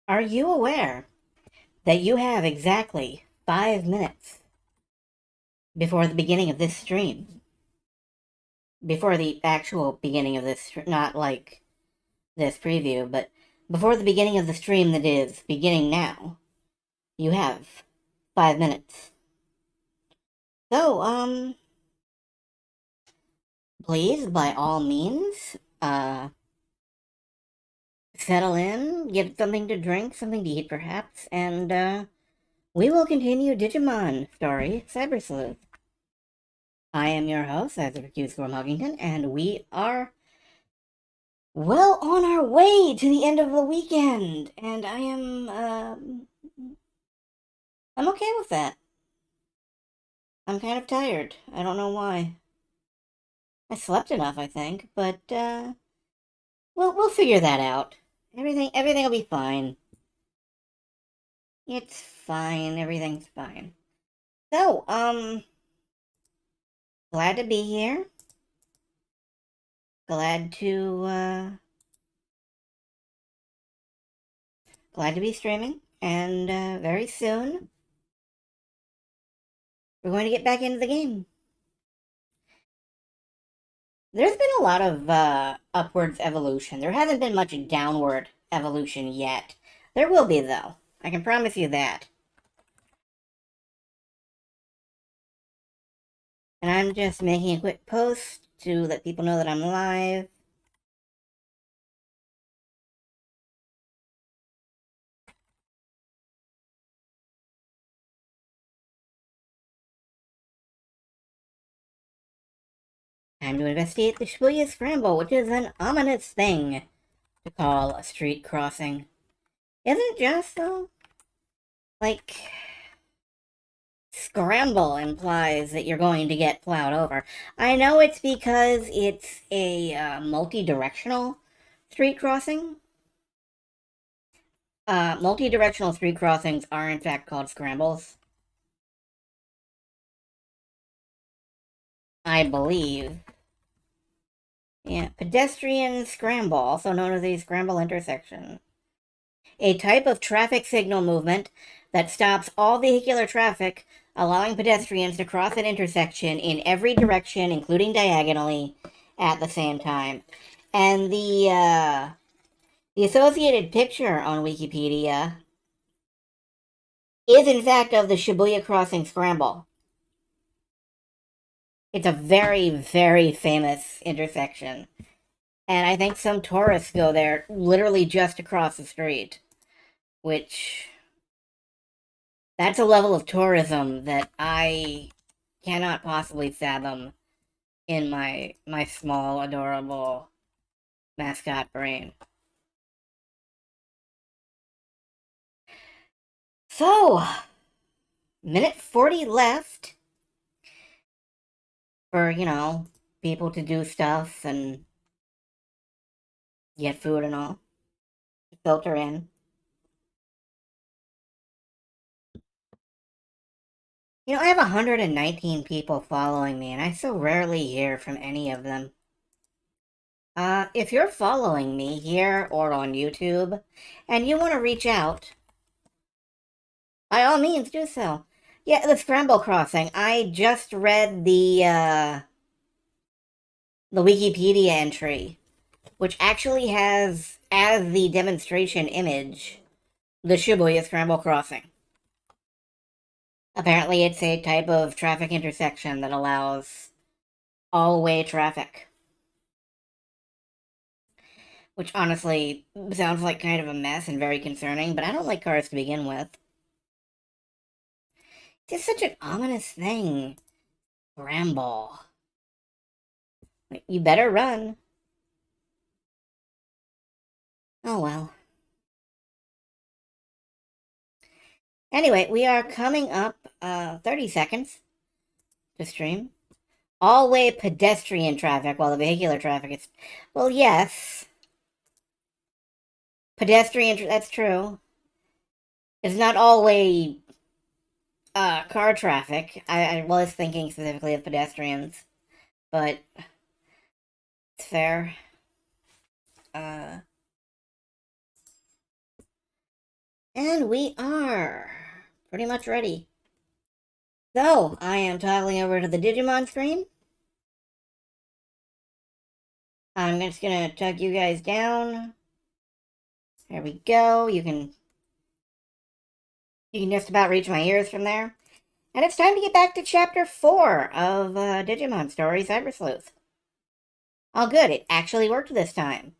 Are you aware that you have exactly 5 minutes before the beginning of this stream? Before the actual beginning of this, not like this preview, but before the beginning of the stream that is beginning now, you have 5 minutes. So, please, by all means, settle in, get something to drink, something to eat perhaps, and, we will continue Digimon story, Cyber Sleuth. I am your host, Isaac Q. Huggington, and we are well on our way to the end of the weekend, and I'm okay with that. I'm kind of tired. I don't know why. I slept enough, I think, but we'll figure that out. Everything will be fine. It's fine. Everything's fine. So, glad to be here. Glad to glad to be streaming, and very soon we're going to get back into the game. There's been a lot of upwards evolution. There hasn't been much downward evolution yet. There will be, though. I can promise you that. And I'm just making a quick post to let people know that I'm live. Time to investigate the Shibuya Scramble, which is an ominous thing to call a street crossing. Isn't it just, though? Like, scramble implies that you're going to get plowed over. I know it's because it's a multi-directional street crossing. Multi-directional street crossings are in fact called scrambles. I believe. Yeah, pedestrian scramble, also known as a scramble intersection. A type of traffic signal movement that stops all vehicular traffic, allowing pedestrians to cross an intersection in every direction, including diagonally, at the same time. And the associated picture on Wikipedia is in fact of the Shibuya Crossing Scramble. It's a very, very famous intersection. And I think some tourists go there literally just across the street, which that's a level of tourism that I cannot possibly fathom in my small, adorable mascot brain. So, minute 40 left for, people to do stuff and get food and all. Filter in. I have 119 people following me, and I so rarely hear from any of them. If you're following me here or on YouTube, and you want to reach out, by all means do so. Yeah, the Scramble Crossing. I just read the Wikipedia entry, which actually has as the demonstration image the Shibuya Scramble Crossing. Apparently, it's a type of traffic intersection that allows all-way traffic. Which honestly sounds like kind of a mess and very concerning, but I don't like cars to begin with. It's just such an ominous thing. Scramble. You better run. Oh well. Anyway, we are coming up 30 seconds to stream. All-way pedestrian traffic while the vehicular traffic is... Well, yes. That's true. It's not all-way car traffic. I was thinking specifically of pedestrians, but it's fair. Uh, And we are pretty much ready. So, I am toggling over to the Digimon screen. I'm just gonna tug you guys down. There we go. You can just about reach my ears from there. And it's time to get back to Chapter 4 of Digimon Story Cyber Sleuth. Oh good, it actually worked this time.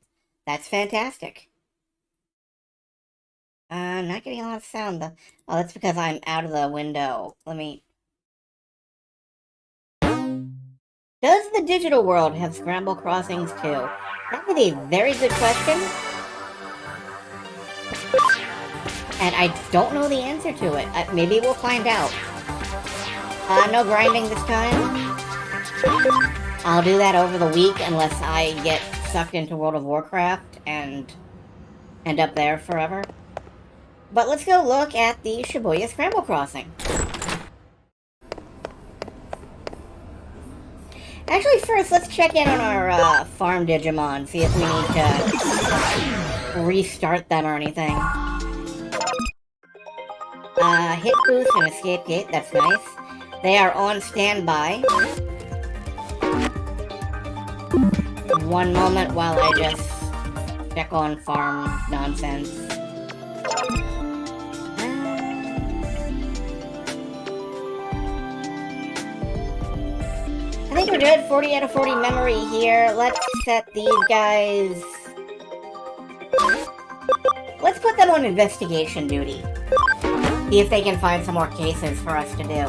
That's fantastic. I'm not getting a lot of sound though. Oh, that's because I'm out of the window. Let me... Does the digital world have scramble crossings too? That is a very good question. And I don't know the answer to it. Maybe we'll find out. No grinding this time. I'll do that over the week unless I get sucked into World of Warcraft and end up there forever. But let's go look at the Shibuya Scramble Crossing. Actually, first, let's check in on our farm Digimon, see if we need to restart them or anything. Hit boost and escape gate, that's nice. They are on standby. One moment while I just check on farm nonsense. I think we're good. 40 out of 40 memory here. Let's set these guys... Let's put them on investigation duty. See if they can find some more cases for us to do.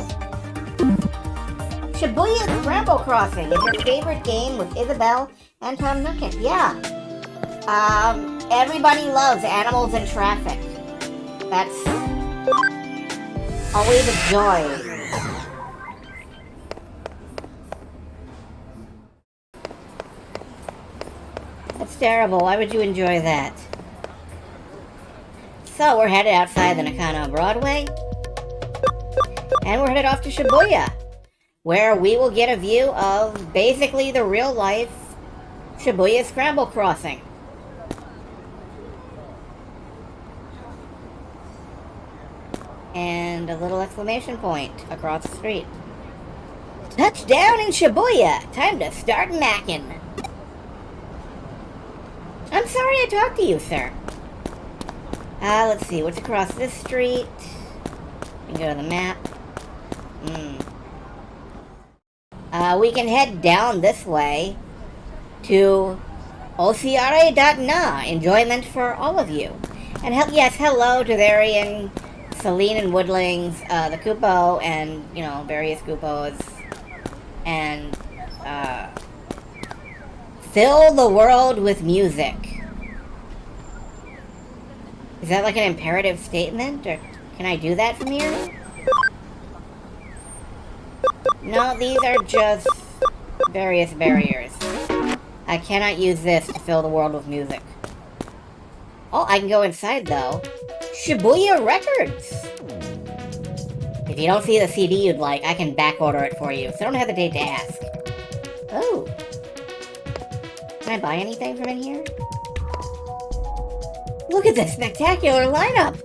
Shibuya Scramble Crossing is your favorite game with Isabelle and Tom Nookit. Yeah. Everybody loves animals in traffic. That's always a joy. That's terrible. Why would you enjoy that? So, we're headed outside the Nakano Broadway. And we're headed off to Shibuya, where we will get a view of basically the real-life Shibuya Scramble Crossing. And a little exclamation point across the street. Touchdown in Shibuya! Time to start mackin'. I'm sorry I talked to you, sir. Let's see, what's across this street? We can go to the map. We can head down this way to Osiare.na. Enjoyment for all of you. And yes, hello to Varian, Celine and Woodlings, the Kupo, and, you know, various Kupos. And, fill the world with music. Is that like an imperative statement? Or can I do that from here? No, these are just various barriers. I cannot use this to fill the world with music. Oh, I can go inside though. Shibuya Records! If you don't see the CD you'd like, I can backorder it for you, so don't hesitate to ask. Oh. Can I buy anything from in here? Look at this spectacular lineup!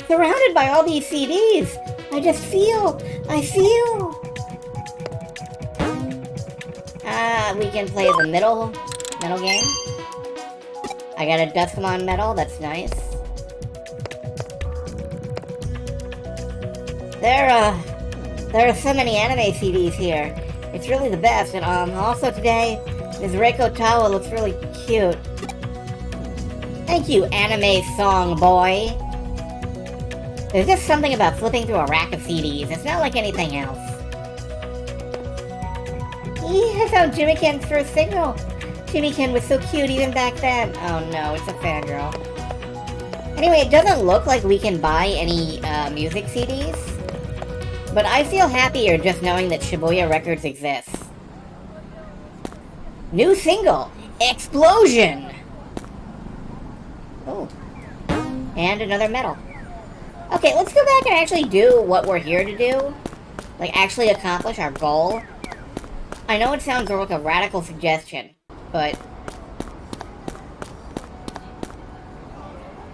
Surrounded by all these CDs! I feel... We can play the middle game. I got a Duskamon medal, that's nice. There are so many anime CDs here. It's really the best, and also today, Ms. Reiko Tawa looks really cute. Thank you, anime song boy. There's just something about flipping through a rack of CDs. It's not like anything else. I found Jimmykin's first signal. Jimmykin was so cute even back then. Oh no, it's a fangirl. Anyway, it doesn't look like we can buy any music CDs. But I feel happier just knowing that Shibuya Records exists. New single, Explosion! Oh. And another medal. Okay, let's go back and actually do what we're here to do. Like, actually accomplish our goal. I know it sounds like a radical suggestion, but...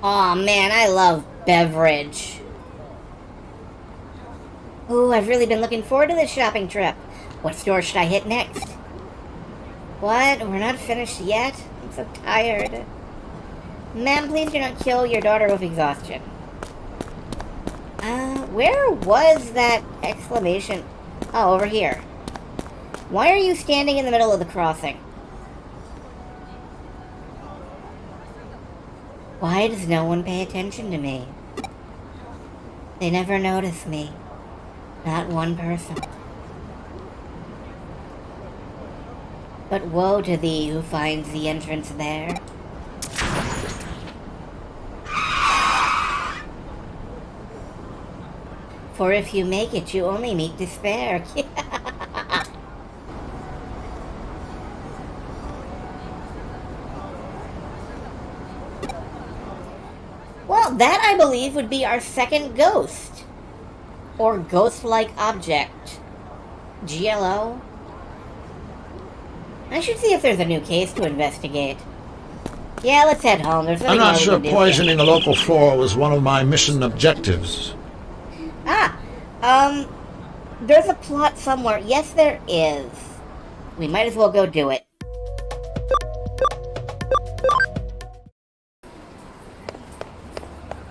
Aw, man, I love beverage. Ooh, I've really been looking forward to this shopping trip. What store should I hit next? What? We're not finished yet? I'm so tired. Ma'am, please do not kill your daughter with exhaustion. Where was that exclamation? Oh, over here. Why are you standing in the middle of the crossing? Why does no one pay attention to me? They never notice me. Not one person. But woe to thee who finds the entrance there. For if you make it, you only meet despair. Well, that, I believe, would be our second ghost. Or ghost-like object. GLO? I should see if there's a new case to investigate. Yeah, let's head home. There's nothing I'm not more sure we can do poisoning here. a local floor was one of my mission objectives. There's a plot somewhere. Yes, there is. We might as well go do it.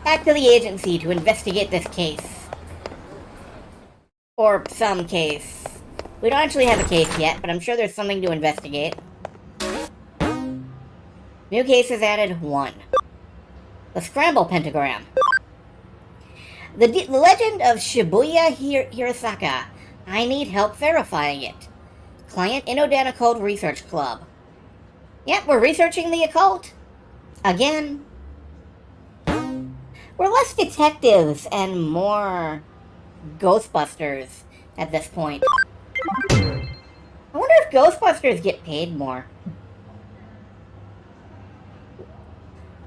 Back to the agency to investigate this case. Or some case. We don't actually have a case yet, but I'm sure there's something to investigate. New case is added 1. The Scramble Pentagram. The legend of Shibuya Hirasaka. I need help verifying it. Client Inodana Code Research Club. Yep, we're researching the occult. Again. We're less detectives and more Ghostbusters at this point. I wonder if Ghostbusters get paid more.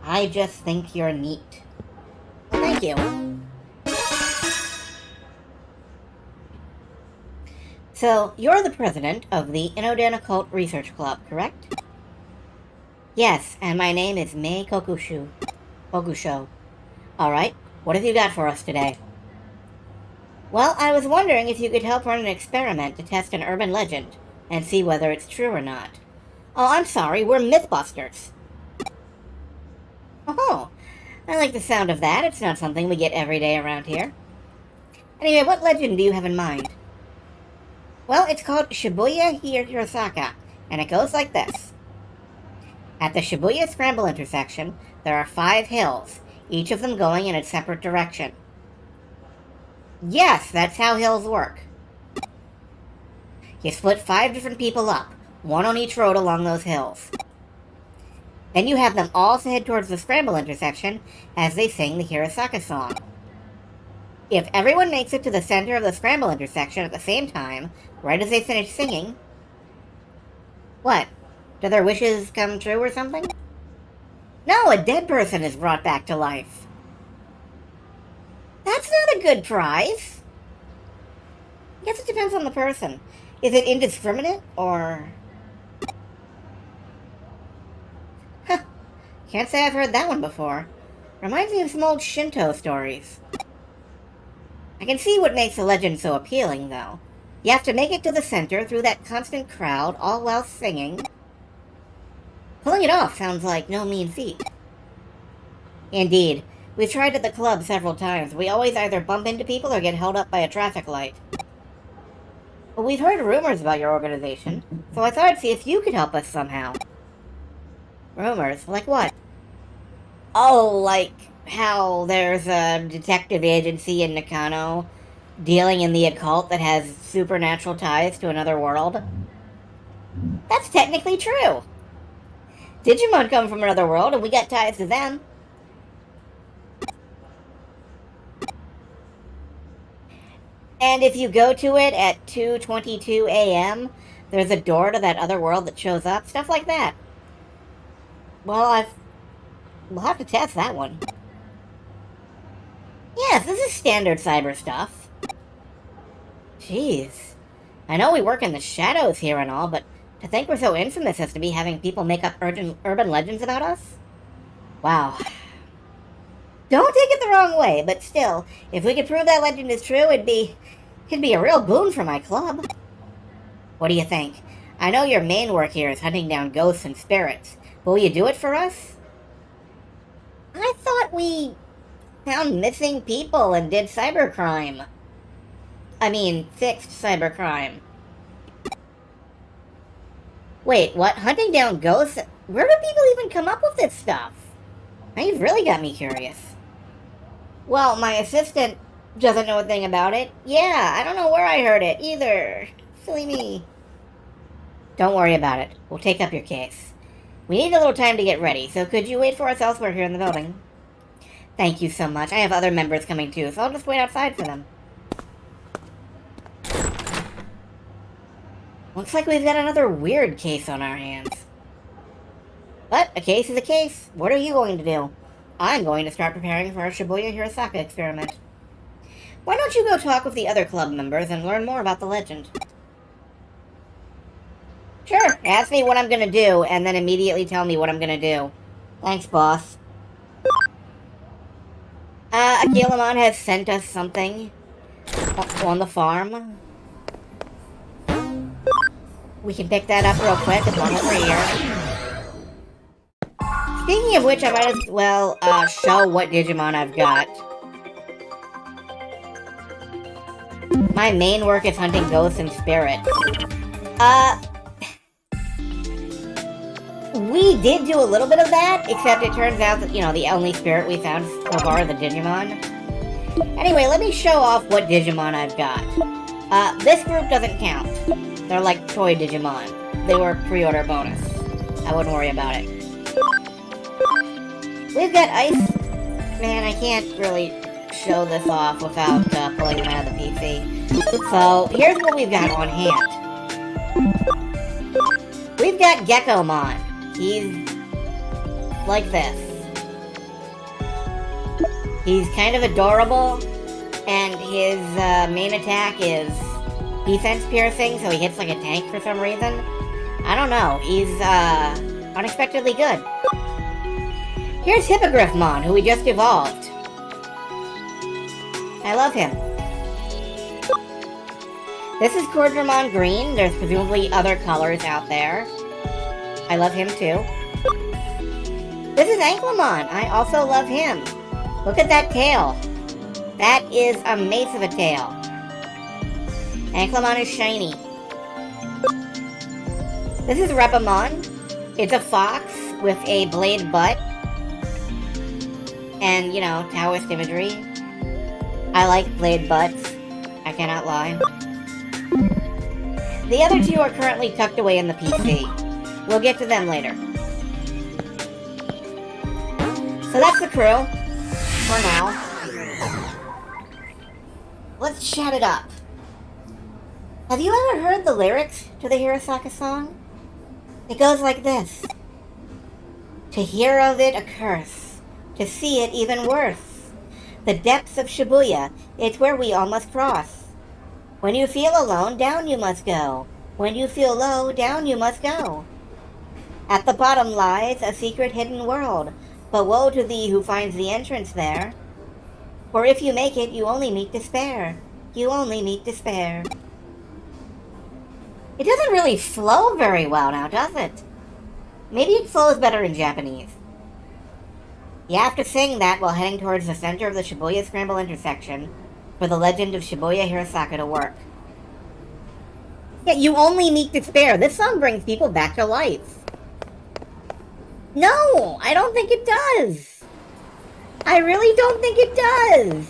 I just think you're neat. Thank you. So, you're the president of the Inodana Occult Research Club, correct? Yes, and my name is Mei Kokusho. Alright, what have you got for us today? Well, I was wondering if you could help run an experiment to test an urban legend and see whether it's true or not. Oh, I'm sorry, we're Mythbusters. Oh, I like the sound of that. It's not something we get every day around here. Anyway, what legend do you have in mind? Well, it's called Shibuya Hirasaka, and it goes like this. At the Shibuya Scramble intersection, there are 5 hills, each of them going in a separate direction. Yes, that's how hills work. You split 5 different people up, 1 on each road along those hills. Then you have them all head towards the Scramble intersection as they sing the Hirasaka song. If everyone makes it to the center of the Scramble intersection at the same time, right as they finish singing... What? Do their wishes come true or something? No, a dead person is brought back to life. That's not a good prize. I guess it depends on the person. Is it indiscriminate, or... Huh. Can't say I've heard that one before. Reminds me of some old Shinto stories. I can see what makes the legend so appealing, though. You have to make it to the center through that constant crowd, all while singing. Pulling it off sounds like no mean feat. Indeed. We've tried at the club several times. We always either bump into people or get held up by a traffic light. But we've heard rumors about your organization, so I thought I'd see if you could help us somehow. Rumors? Like what? Oh, like how there's a detective agency in Nakano dealing in the occult that has supernatural ties to another world? That's technically true. Digimon come from another world, and we got ties to them. And if you go to it at 2:22 a.m., there's a door to that other world that shows up. Stuff like that. Well, we'll have to test that one. Yes, this is standard cyber stuff. Jeez. I know we work in the shadows here and all, but to think we're so infamous as to be having people make up urban legends about us? Wow. Don't take it the wrong way, but still, if we could prove that legend is true, it'd be a real boon for my club. What do you think? I know your main work here is hunting down ghosts and spirits, but will you do it for us? I thought we found missing people and did cybercrime. I mean, fixed cybercrime. Wait, what? Hunting down ghosts? Where do people even come up with this stuff? Now you've really got me curious. Well, my assistant doesn't know a thing about it. Yeah, I don't know where I heard it, either. Silly me. Don't worry about it. We'll take up your case. We need a little time to get ready, so could you wait for us elsewhere here in the building? Thank you so much. I have other members coming too, so I'll just wait outside for them. Looks like we've got another weird case on our hands. But a case is a case. What are you going to do? I'm going to start preparing for our Shibuya Hirosaka experiment. Why don't you go talk with the other club members and learn more about the legend? Sure, ask me what I'm gonna do, and then immediately tell me what I'm gonna do. Thanks, boss. Akilamon has sent us something on the farm. We can pick that up real quick as long as we're here. Speaking of which, I might as well show what Digimon I've got. My main work is hunting ghosts and spirits. We did do a little bit of that, except it turns out that, the only spirit we found so far are the Digimon. Anyway, let me show off what Digimon I've got. This group doesn't count. They're like toy Digimon. They were pre-order bonus. I wouldn't worry about it. We've got Ice... Man, I can't really show this off without pulling them out of the PC. So, here's what we've got on hand. We've got Geckomon. He's like this. He's kind of adorable, and his main attack is defense piercing, so he hits like a tank for some reason. I don't know, he's unexpectedly good. Here's Hippogriffmon, who we just evolved. I love him. This is Cordramon Green. There's presumably other colors out there. I love him too. This is Anklamon. I also love him. Look at that tail. That is a mace of a tail. Anklamon is shiny. This is Repamon. It's a fox with a blade butt. And, Taoist imagery. I like blade butts. I cannot lie. The other two are currently tucked away in the PC. We'll get to them later. So that's the crew. For now. Let's chat it up. Have you ever heard the lyrics to the Hirosaka song? It goes like this. To hear of it a curse, to see it even worse. The depths of Shibuya, it's where we all must cross. When you feel alone, down you must go. When you feel low, down you must go. At the bottom lies a secret hidden world, but woe to thee who finds the entrance there. For if you make it, you only meet despair. You only meet despair. It doesn't really flow very well now, does it? Maybe it flows better in Japanese. You have to sing that while heading towards the center of the Shibuya Scramble intersection for the legend of Shibuya Hirosaka to work. Yeah, you only meet despair. This song brings people back to life. No, I don't think it does. I really don't think it does.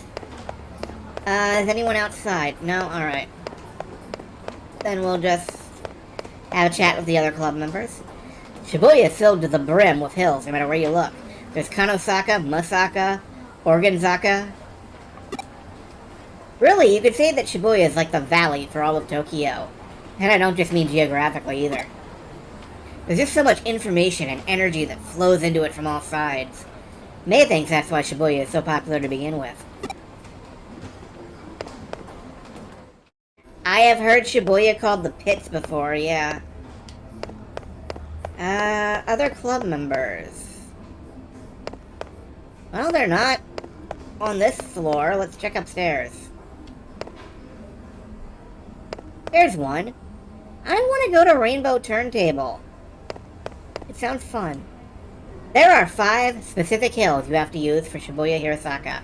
Is anyone outside? No? Alright. Then we'll just have a chat with the other club members. Shibuya is filled to the brim with hills, no matter where you look. There's Kanosaka, Masaka, Organzaka. Really, you could say that Shibuya is like the valley for all of Tokyo. And I don't just mean geographically either. There's just so much information and energy that flows into it from all sides. May thinks that's why Shibuya is so popular to begin with. I have heard Shibuya called the pits before, yeah. Other club members. Well, they're not on this floor. Let's check upstairs. There's one. I want to go to Rainbow Turntable. It sounds fun. There are 5 specific hills you have to use for Shibuya Hirasaka.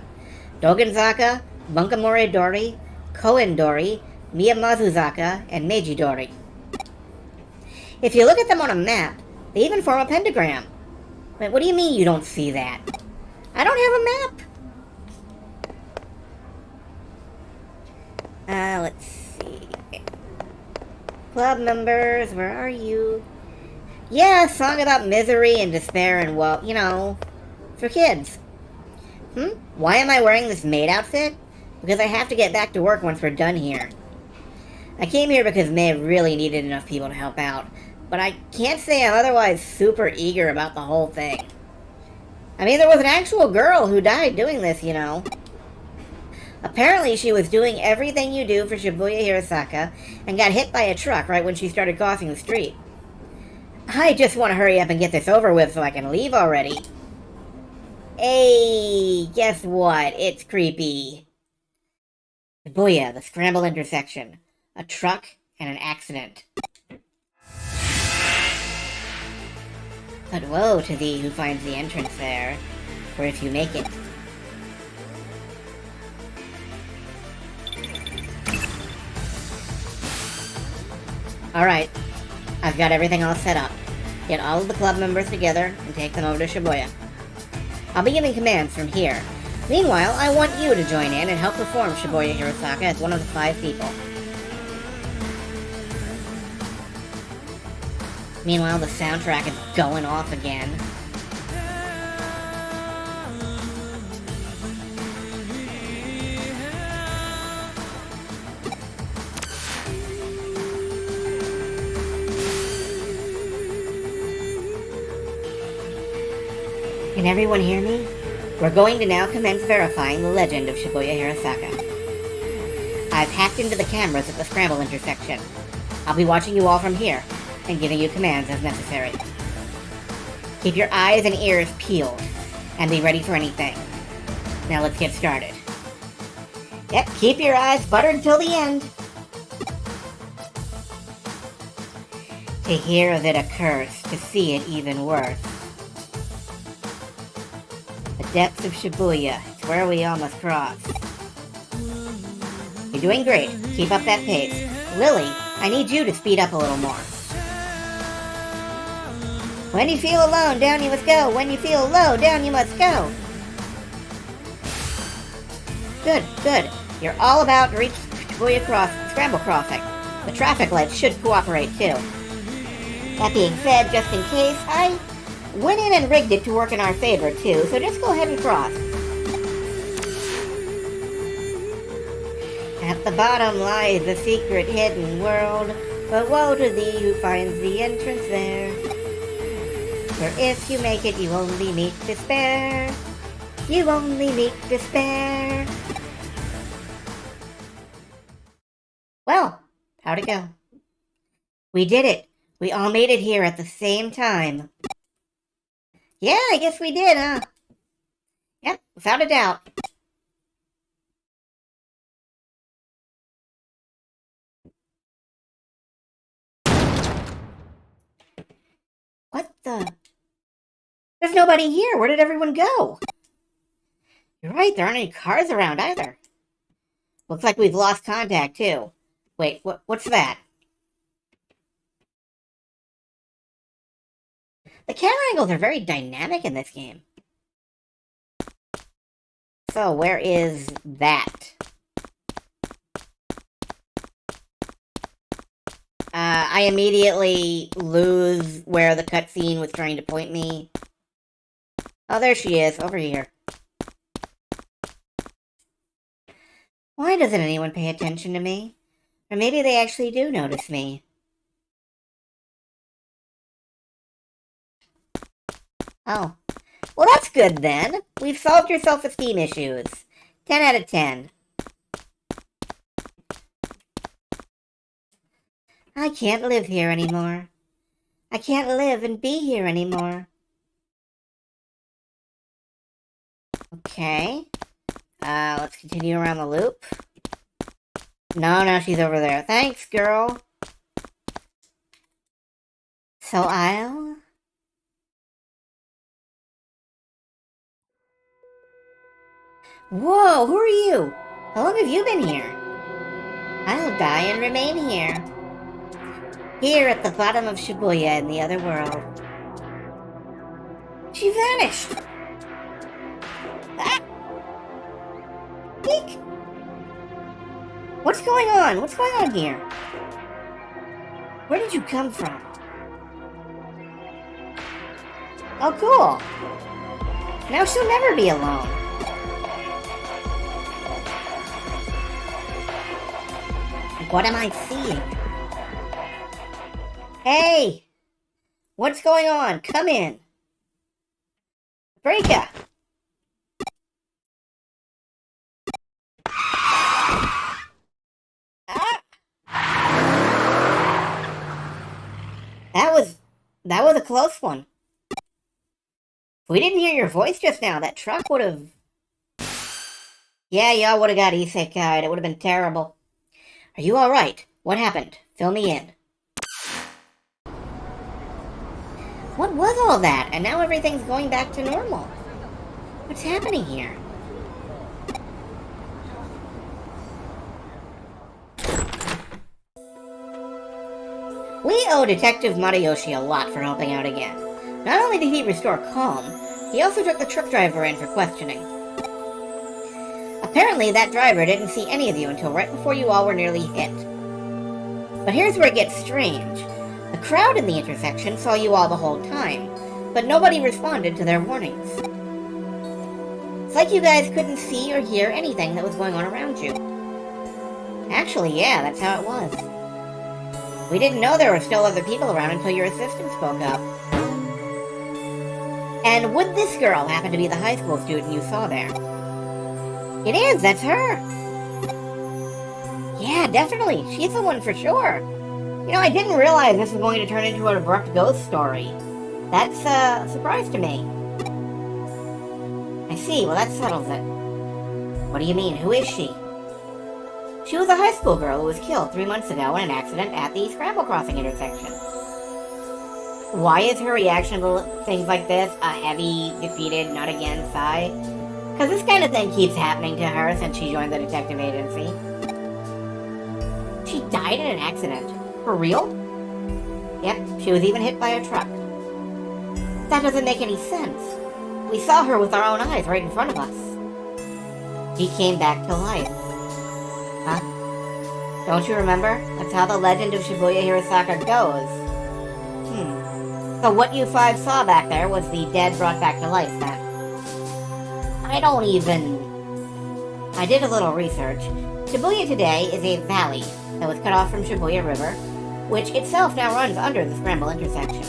Dogenzaka, Bunkamori Dori, Koen Dori, Miyamazuzaka, and Meiji Dori. If you look at them on a map, they even form a pentagram. Wait, what do you mean you don't see that? I don't have a map. Let's see. Club members, where are you? Yeah, a song about misery and despair and, well, you know, for kids. Why am I wearing this maid outfit? Because I have to get back to work once we're done here. I came here because May really needed enough people to help out, but I can't say I'm otherwise super eager about the whole thing. I mean, there was an actual girl who died doing this, you know. Apparently, she was doing everything you do for Shibuya Hirasaka and got hit by a truck right when she started crossing the street. I just want to hurry up and get this over with so I can leave already. Hey, guess what? It's creepy. Shibuya, the scramble intersection. A truck and an accident. But woe to thee who finds the entrance there, for if you make it. Alright, I've got everything all set up. Get all of the club members together and take them over to Shibuya. I'll be giving commands from here. Meanwhile, I want you to join in and help perform Shibuya Hirasaka as one of the 5 people. Meanwhile, the soundtrack is going off again. Can everyone hear me? We're going to now commence verifying the legend of Shibuya Hirasaka. I've hacked into the cameras at the scramble intersection. I'll be watching you all from here, and giving you commands as necessary. Keep your eyes and ears peeled, and be ready for anything. Now let's get started. Yep, keep your eyes buttered till the end. To hear of it a curse, to see it even worse. The depths of Shibuya, it's where we all must cross. You're doing great. Keep up that pace. Lily, I need you to speed up a little more. When you feel alone, down you must go. When you feel low, down you must go. Good, good. You're all about to reach Shibuya Scramble Crossing. The traffic lights should cooperate too. That being said, just in case, I went in and rigged it to work in our favor too, so just go ahead and cross. At the bottom lies the secret hidden world, but woe to thee who finds the entrance there. For if you make it, you only meet despair. You only meet despair. Well, how'd it go? We did it. We all made it here at the same time. Yeah, I guess we did, huh? Yep, without a doubt. What the? There's nobody here. Where did everyone go? You're right, there aren't any cars around either. Looks like we've lost contact, too. Wait, what's that? The camera angles are very dynamic in this game. So, where is that? I immediately lose where the cutscene was trying to point me. Oh, there she is, over here. Why doesn't anyone pay attention to me? Or maybe they actually do notice me. Oh. Well, that's good then. We've solved your self-esteem issues. 10 out of 10. I can't live here anymore. I can't live and be here anymore. Okay. Let's continue around the loop. No, now she's over there. Thanks, girl. So I'll... Whoa, who are you? How long have you been here? I'll die and remain here. Here at the bottom of Shibuya in the other world. She vanished! Ah! Eek! What's going on? What's going on here? Where did you come from? Oh, cool. Now she'll never be alone. What am I seeing? Hey! What's going on? Come in. Breaka! Ah! That was a close one. If we didn't hear your voice just now, that truck would have... Yeah, y'all would have got isekai'd. It would have been terrible. Are you alright? What happened? Fill me in. What was all that? And now everything's going back to normal. What's happening here? We owe Detective Matayoshi a lot for helping out again. Not only did he restore calm, he also took the truck driver in for questioning. Apparently, that driver didn't see any of you until right before you all were nearly hit. But here's where it gets strange. The crowd in the intersection saw you all the whole time, but nobody responded to their warnings. It's like you guys couldn't see or hear anything that was going on around you. Actually, yeah, that's how it was. We didn't know there were still other people around until your assistant spoke up. And would this girl happen to be the high school student you saw there? It is, that's her. Yeah, definitely. She's the one for sure. You know, I didn't realize this was going to turn into an abrupt ghost story. That's a surprise to me. I see, well that settles it. What do you mean, who is she? She was a high school girl who was killed 3 months ago in an accident at the Scramble Crossing intersection. Why is her reaction to things like this a heavy, defeated, not again sigh? Because this kind of thing keeps happening to her since she joined the detective agency. She died in an accident. For real? Yep, she was even hit by a truck. That doesn't make any sense. We saw her with our own eyes right in front of us. She came back to life. Huh? Don't you remember? That's how the legend of Shibuya Hirosaka goes. So what you five saw back there was the dead brought back to life, then? I did a little research. Shibuya today is a valley that was cut off from Shibuya River, which itself now runs under the Scramble intersection.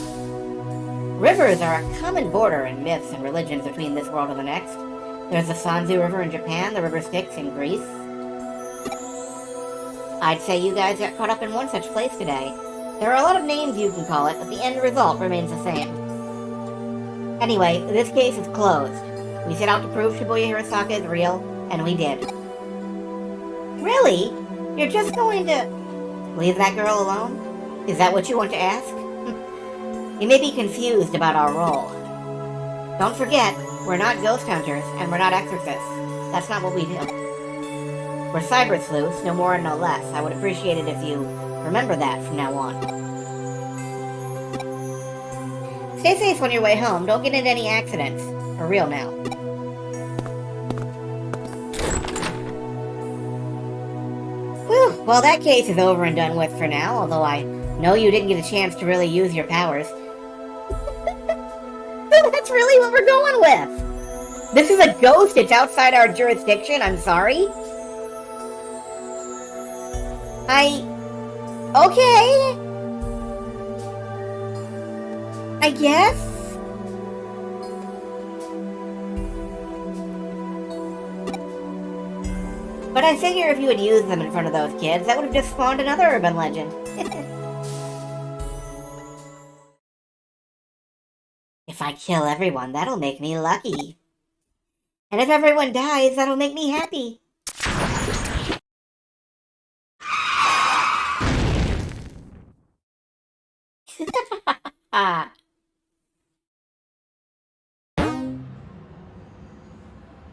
Rivers are a common border in myths and religions between this world and the next. There's the Sanzu River in Japan, the River Styx in Greece. I'd say you guys got caught up in one such place today. There are a lot of names you can call it, but the end result remains the same. Anyway, this case is closed. We set out to prove Shibuya Hirosaka is real, and we did. Really? You're just going to... leave that girl alone? Is that what you want to ask? You may be confused about our role. Don't forget, we're not ghost hunters, and we're not exorcists. That's not what we do. We're cyber sleuths, no more and no less. I would appreciate it if you remember that from now on. Stay safe on your way home. Don't get into any accidents. For real now. Whew, well that case is over and done with for now, although I know you didn't get a chance to really use your powers. That's really what we're going with! This is a ghost, it's outside our jurisdiction, I'm sorry? Okay. I guess? But I figure if you had used them in front of those kids, that would have just spawned another urban legend. If I kill everyone, that'll make me lucky. And if everyone dies, that'll make me happy. Ah.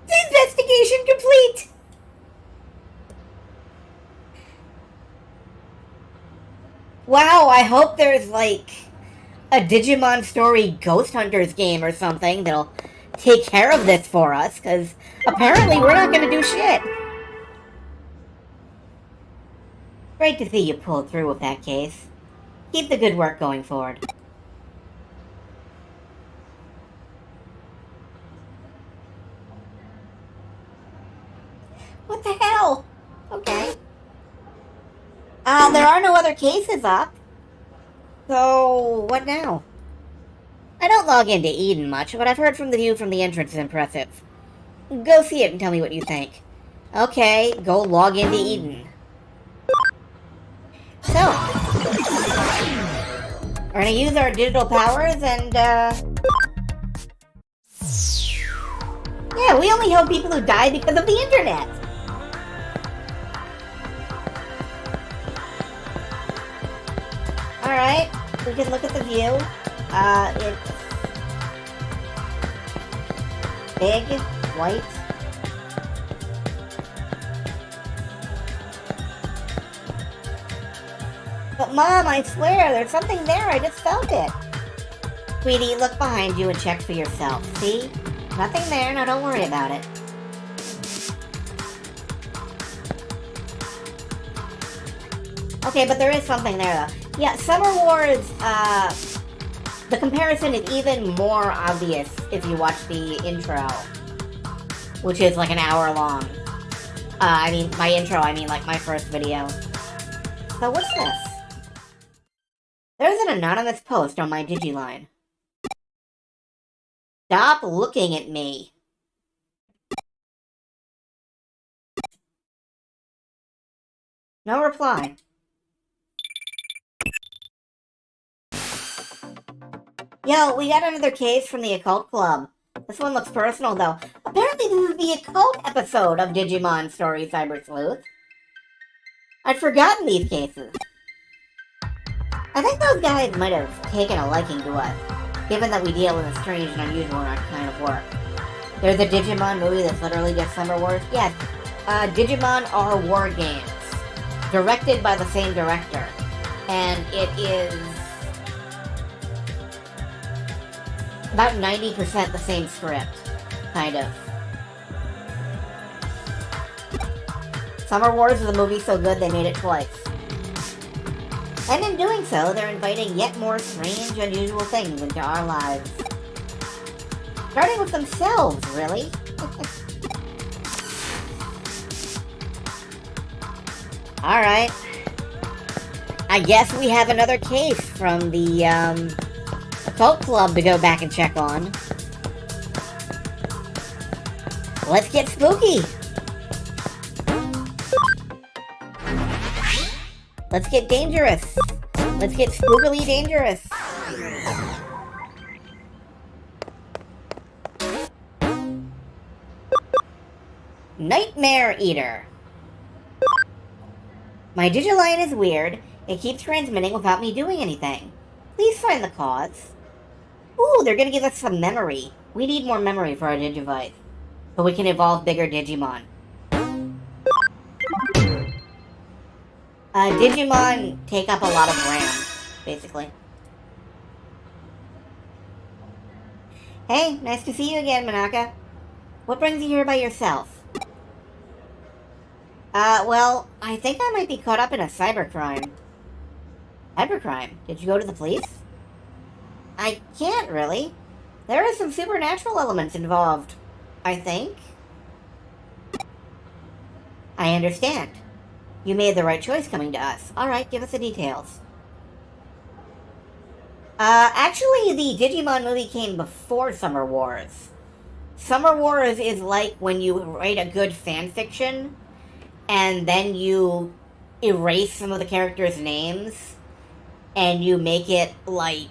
Investigation complete! Wow, I hope there's like a Digimon Story Ghost Hunters game or something that'll take care of this for us, because apparently we're not going to do shit. Great to see you pulled through with that case. Keep the good work going forward. What the hell? Okay. There are no other cases up. So, what now? I don't log into Eden much, but I've heard from the view from the entrance is impressive. Go see it and tell me what you think. Okay, go log into Eden. So, we're gonna use our digital powers and, yeah, we only help people who die because of the internet. Alright, we can look at the view. It's big, white. But Mom, I swear, there's something there, I just felt it. Sweetie, look behind you and check for yourself. See? Nothing there, now don't worry about it. Okay, but there is something there, though. Yeah, Summer Wars, the comparison is even more obvious if you watch the intro, which is like an hour long. I mean, by intro, I mean like my first video. So what's this? There's an anonymous post on my Digiline. Stop looking at me. No reply. Yo, we got another case from the Occult Club. This one looks personal, though. Apparently this is the Occult episode of Digimon Story Cyber Sleuth. I'd forgotten these cases. I think those guys might have taken a liking to us, given that we deal in a strange and unusual kind of work. There's a Digimon movie that's literally just Summer Wars. Yes, Digimon are war games, directed by the same director, and it is about 90% the same script, kind of. Summer Wars is a movie so good they made it twice. And in doing so, they're inviting yet more strange, unusual things into our lives. Starting with themselves, really. Alright. I guess we have another case from the, Occult Club to go back and check on. Let's get spooky! Let's get dangerous! Let's get spookily dangerous! Nightmare Eater. My Digiline is weird. It keeps transmitting without me doing anything. Please find the cause. Ooh, they're gonna give us some memory. We need more memory for our Digivice, so we can evolve bigger Digimon. Digimon take up a lot of RAM, basically. Hey, nice to see you again, Manaka. What brings you here by yourself? Well, I think I might be caught up in a cybercrime. Cybercrime? Did you go to the police? I can't, really. There are some supernatural elements involved, I think. I understand. You made the right choice coming to us. Alright, give us the details. Actually, the Digimon movie came before Summer Wars. Summer Wars is like when you write a good fanfiction, and then you erase some of the characters' names, and you make it, like,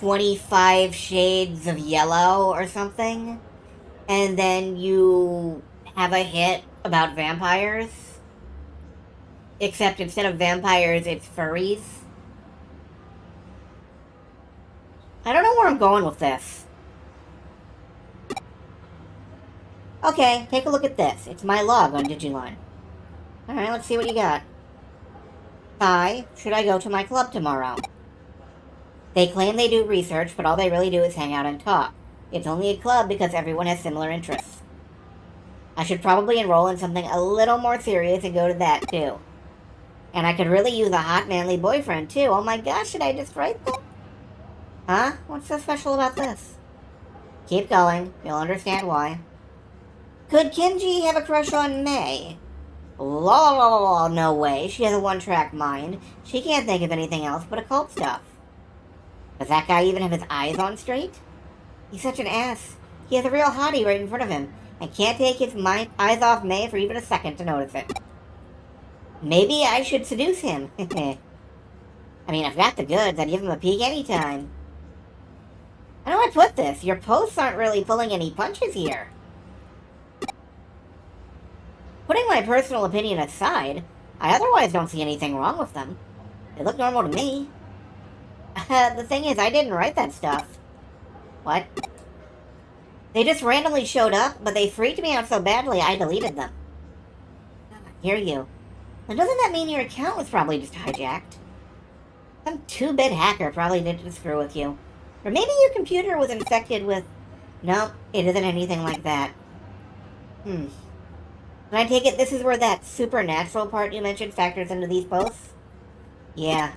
25 shades of yellow or something, and then you have a hit about vampires. Except instead of vampires, it's furries. I don't know where I'm going with this. Okay, take a look at this. It's my log on Digimon. Alright, let's see what you got. Hi, should I go to my club tomorrow? They claim they do research, but all they really do is hang out and talk. It's only a club because everyone has similar interests. I should probably enroll in something a little more serious and go to that, too. And I could really use a hot, manly boyfriend, too. Oh my gosh, should I just write them? Huh? What's so special about this? Keep going. You'll understand why. Could Kenji have a crush on May? Lol, no way. She has a one-track mind. She can't think of anything else but occult stuff. Does that guy even have his eyes on straight? He's such an ass. He has a real hottie right in front of him, and can't take his eyes off May for even a second to notice it. Maybe I should seduce him. I mean, I've got the goods. I'd give him a peek anytime. How do I put this? Your posts aren't really pulling any punches here. Putting my personal opinion aside, I otherwise don't see anything wrong with them. They look normal to me. The thing is, I didn't write that stuff. What? They just randomly showed up, but they freaked me out so badly I deleted them. I hear you. Now doesn't that mean your account was probably just hijacked? Some 2-bit hacker probably did to screw with you. Or maybe your computer was infected with... No, it isn't anything like that. Can I take it this is where that supernatural part you mentioned factors into these posts? Yeah.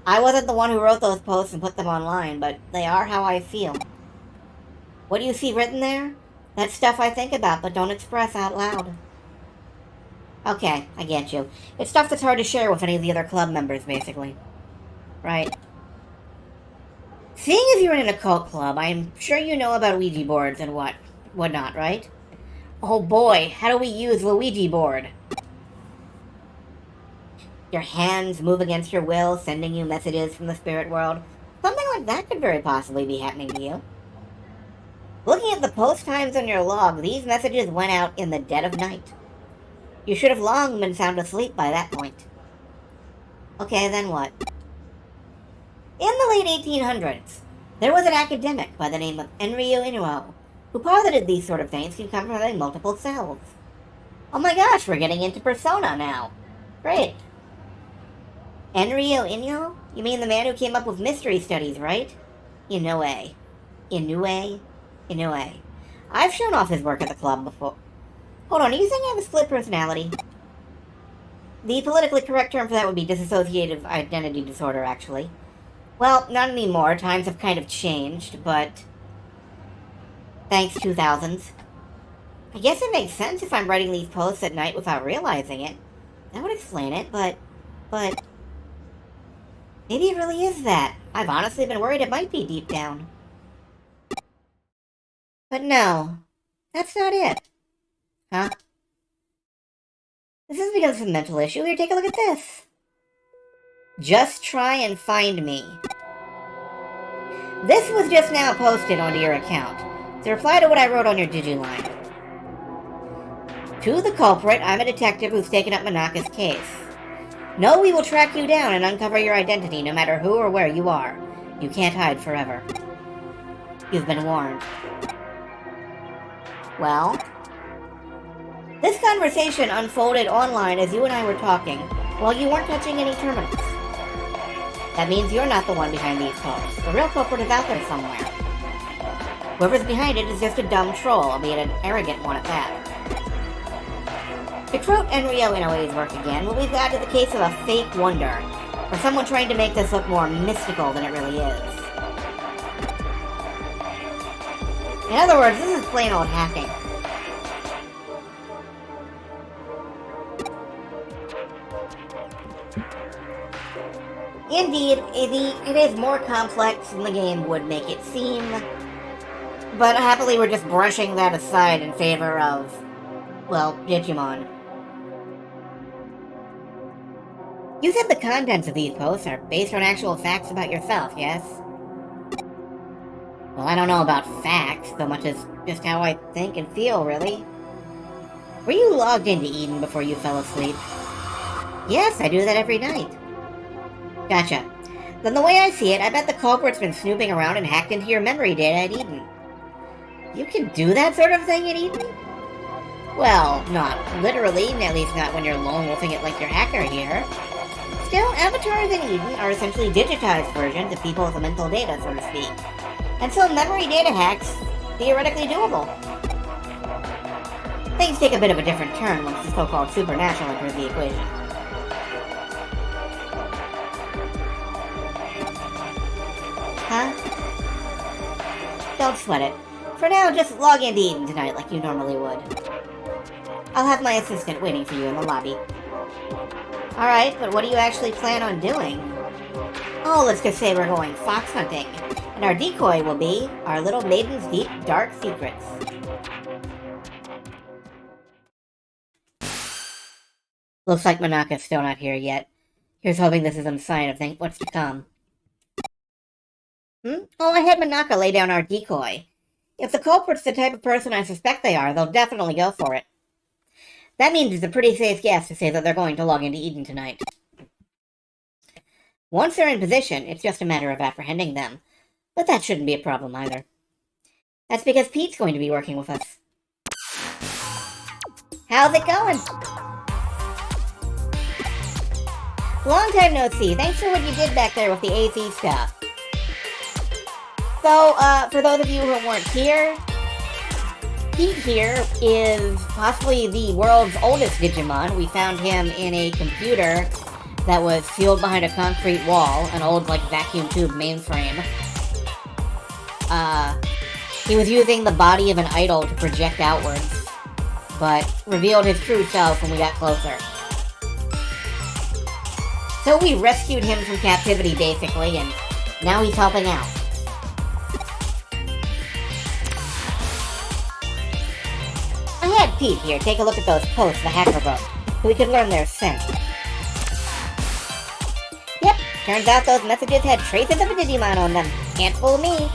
I wasn't the one who wrote those posts and put them online, but they are how I feel. What do you see written there? That's stuff I think about but don't express out loud. Okay, I get you. It's stuff that's hard to share with any of the other club members, basically. Right. Seeing as you're in an occult club, I'm sure you know about Ouija boards and whatnot, right? Oh boy, how do we use the Ouija board? Your hands move against your will, sending you messages from the spirit world. Something like that could very possibly be happening to you. Looking at the post times on your log, these messages went out in the dead of night. You should have long been sound asleep by that point. Okay, then what? In the late 1800s, there was an academic by the name of Enryo Inuo, who posited these sort of things can come from having multiple selves. Oh my gosh, we're getting into persona now. Great. Enryo Inuo? You mean the man who came up with mystery studies, right? Inoue. Inoue. I've shown off his work at the club before. Hold on, are you saying I have a split personality? The politically correct term for that would be dissociative identity disorder, actually. Well, not anymore. Times have kind of changed, but... Thanks, 2000s. I guess it makes sense if I'm writing these posts at night without realizing it. That would explain it, but... Maybe it really is that. I've honestly been worried it might be deep down. But no. That's not it. Huh? This is because of a mental issue. Here, take a look at this. Just try and find me. This was just now posted onto your account. It's a reply to what I wrote on your Digiline. To the culprit, I'm a detective who's taken up Manaka's case. No, we will track you down and uncover your identity no matter who or where you are. You can't hide forever. You've been warned. Well? This conversation unfolded online as you and I were talking, while you weren't touching any terminals. That means you're not the one behind these calls. The real culprit is out there somewhere. Whoever's behind it is just a dumb troll, albeit an arrogant one at that. To quote Enryo Inoue's work again, what we've got is the case of a fake wonder, or someone trying to make this look more mystical than it really is. In other words, this is plain old hacking. Indeed, it is more complex than the game would make it seem, but happily we're just brushing that aside in favor of, well, Digimon. You said the contents of these posts are based on actual facts about yourself, yes? Well, I don't know about facts so much as just how I think and feel, really. Were you logged into Eden before you fell asleep? Yes, I do that every night. Gotcha. Then the way I see it, I bet the culprit's been snooping around and hacked into your memory data at Eden. You can do that sort of thing at Eden? Well, not literally, at least not when you're lone wolfing it like your hacker here. Still, avatars in Eden are essentially digitized versions of people's mental data, so to speak. And so memory data hacks, theoretically doable. Things take a bit of a different turn once the so-called supernatural enters the equation. Huh? Don't sweat it. For now, just log into Eden tonight like you normally would. I'll have my assistant waiting for you in the lobby. Alright, but what do you actually plan on doing? Oh, let's just say we're going fox hunting, and our decoy will be our little maiden's deep, dark secrets. Looks like Manaka's still not here yet. Here's hoping this is a sign of what's to come. Oh, I had Manaka lay down our decoy. If the culprit's the type of person I suspect they are, they'll definitely go for it. That means it's a pretty safe guess to say that they're going to log into Eden tonight. Once they're in position, it's just a matter of apprehending them. But that shouldn't be a problem either. That's because Pete's going to be working with us. How's it going? Long time no see. Thanks for what you did back there with the AZ stuff. So, for those of you who weren't here, Pete here is possibly the world's oldest Digimon. We found him in a computer that was sealed behind a concrete wall, an old, vacuum tube mainframe. He was using the body of an idol to project outwards, but revealed his true self when we got closer. So we rescued him from captivity, basically, and now he's helping out. I had Pete here take a look at those posts the hacker wrote, so we could learn their sense. Yep, turns out those messages had traces of a Digimon on them. Can't fool me.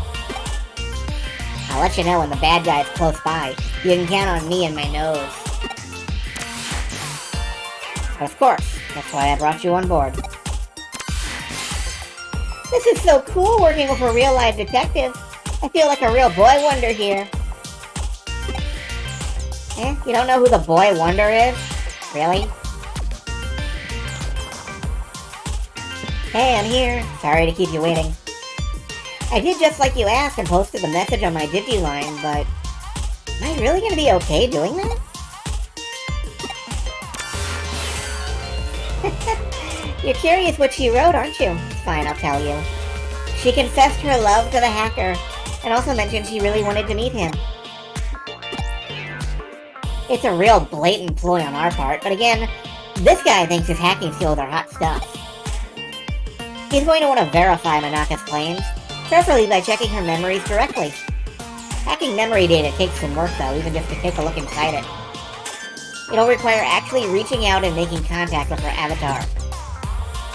I'll let you know when the bad guy's close by. You can count on me and my nose. But of course, that's why I brought you on board. This is so cool working with a real-life detective. I feel like a real boy wonder here. You don't know who the boy wonder is? Really? Hey, I'm here. Sorry to keep you waiting. I did just like you asked and posted the message on my Digiline, but am I really gonna be okay doing that? You're curious what she wrote, aren't you? Fine, I'll tell you. She confessed her love to the hacker, and also mentioned she really wanted to meet him. It's a real blatant ploy on our part, but again, this guy thinks his hacking skills are hot stuff. He's going to want to verify Manaka's claims, preferably by checking her memories directly. Hacking memory data takes some work though, even just to take a look inside it. It'll require actually reaching out and making contact with her avatar.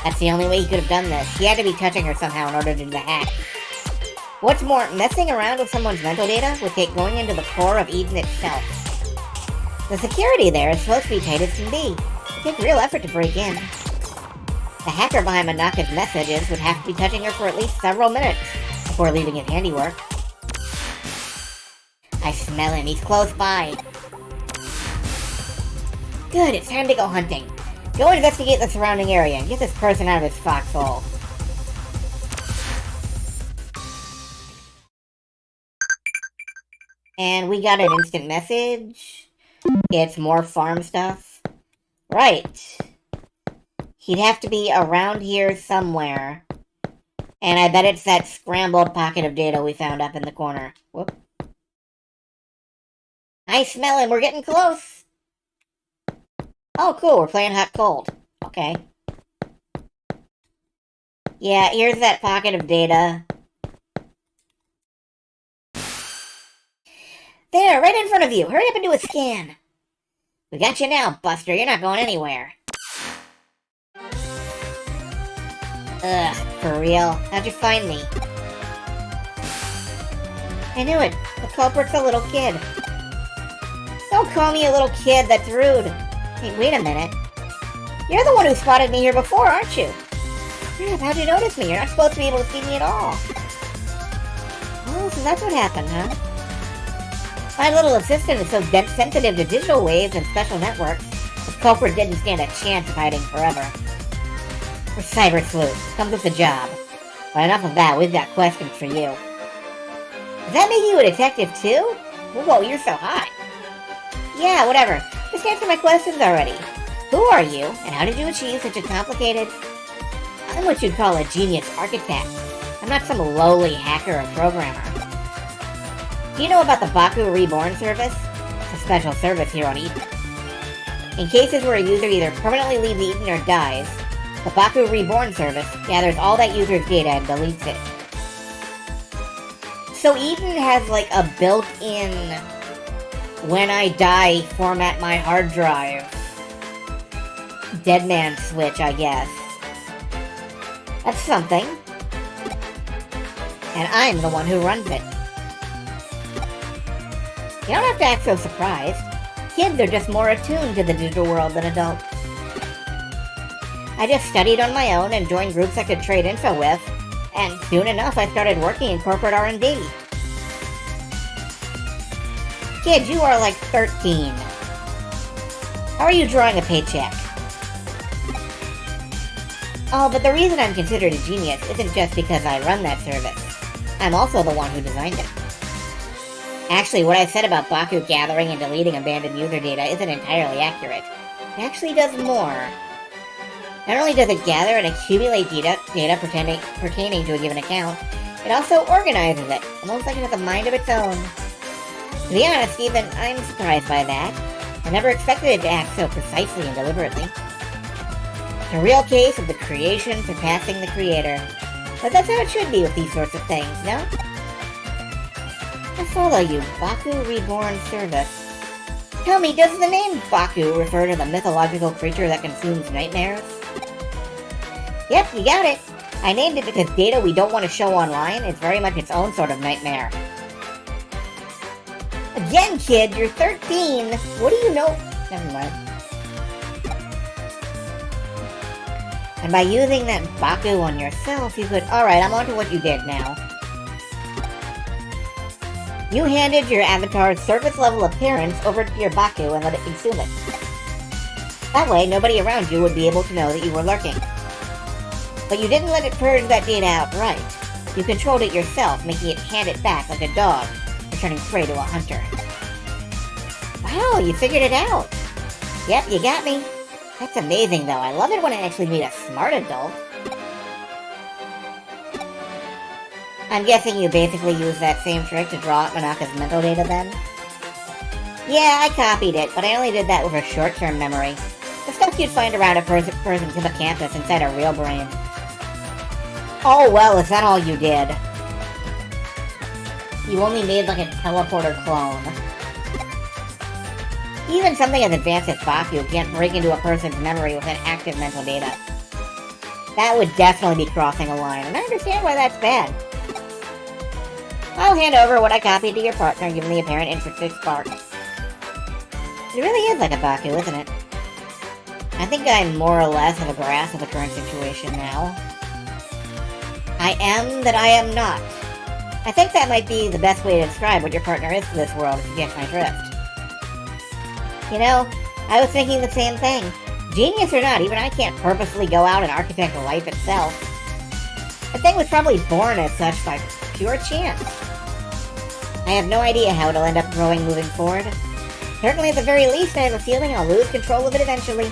That's the only way he could have done this. He had to be touching her somehow in order to do the hack. What's more, messing around with someone's mental data would take going into the core of Eden itself. The security there is supposed to be tight as can be. It takes real effort to break in. The hacker behind Manaka's messages would have to be touching her for at least several minutes before leaving his handiwork. I smell him. He's close by. Good, it's time to go hunting. Go investigate the surrounding area and get this person out of his foxhole. And we got an instant message. It's more farm stuff. Right. He'd have to be around here somewhere. And I bet it's that scrambled pocket of data we found up in the corner. Whoop. I smell him. We're getting close. Oh, cool. We're playing hot cold. Okay. Yeah, here's that pocket of data. There, right in front of you. Hurry up and do a scan. We got you now, Buster. You're not going anywhere. Ugh, for real? How'd you find me? I knew it. The culprit's a little kid. Don't call me a little kid, that's rude. Hey, wait a minute. You're the one who spotted me here before, aren't you? Yeah, how'd you notice me? You're not supposed to be able to see me at all. Oh, so that's what happened, huh? My little assistant is so sensitive to digital waves and special networks, the culprit didn't stand a chance of hiding forever. We're Cyber Sleuth. Comes with the job. But enough of that, we've got questions for you. Does that make you a detective too? Whoa, you're so hot. Yeah, whatever. Just answer my questions already. Who are you, and how did you achieve such a complicated... I'm what you'd call a genius architect. I'm not some lowly hacker or programmer. Do you know about the Baku Reborn service? It's a special service here on Eden. In cases where a user either permanently leaves Eden or dies, the Baku Reborn service gathers all that user's data and deletes it. So Eden has like a built-in, when I die, format my hard drive, dead man switch, I guess. That's something. And I'm the one who runs it. You don't have to act so surprised. Kids are just more attuned to the digital world than adults. I just studied on my own and joined groups I could trade info with, and soon enough I started working in corporate R&D. Kid, you are like 13. How are you drawing a paycheck? Oh, but the reason I'm considered a genius isn't just because I run that service. I'm also the one who designed it. Actually, what I said about Baku gathering and deleting abandoned user data isn't entirely accurate. It actually does more. Not only does it gather and accumulate data pertaining to a given account, it also organizes it, almost like it has a mind of its own. To be honest, even I'm surprised by that. I never expected it to act so precisely and deliberately. It's a real case of the creation surpassing the creator. But that's how it should be with these sorts of things, no? I follow you, Baku Reborn Service. Tell me, does the name Baku refer to the mythological creature that consumes nightmares? Yep, you got it. I named it because data we don't want to show online is very much its own sort of nightmare. Again, kid, you're 13. What do you know? Never mind. And by using that Baku on yourself, you could... Alright, I'm on to what you did now. You handed your avatar's surface-level appearance over to your Baku and let it consume it. That way, nobody around you would be able to know that you were lurking. But you didn't let it purge that data outright. You controlled it yourself, making it hand it back like a dog, returning prey to a hunter. Wow, you figured it out! Yep, you got me. That's amazing, though. I love it when I actually meet a smart adult. I'm guessing you basically used that same trick to draw out Manaka's mental data, then? Yeah, I copied it, but I only did that with a short-term memory. The stuff you'd find around a person's hippocampus inside a real brain. Oh, well, is that all you did? You only made like a teleporter clone. Even something as advanced as Baku can't break into a person's memory with an active mental data. That would definitely be crossing a line, and I understand why that's bad. I'll hand over what I copied to your partner, given the apparent intrinsic spark. It really is like a Baku, isn't it? I think I more or less have a grasp of the current situation now. I am that I am not. I think that might be the best way to describe what your partner is to this world, if you catch my drift. You know, I was thinking the same thing. Genius or not, even I can't purposely go out and architect life itself. The thing was probably born as such by pure chance. I have no idea how it'll end up growing moving forward. Certainly at the very least, I have a feeling I'll lose control of it eventually.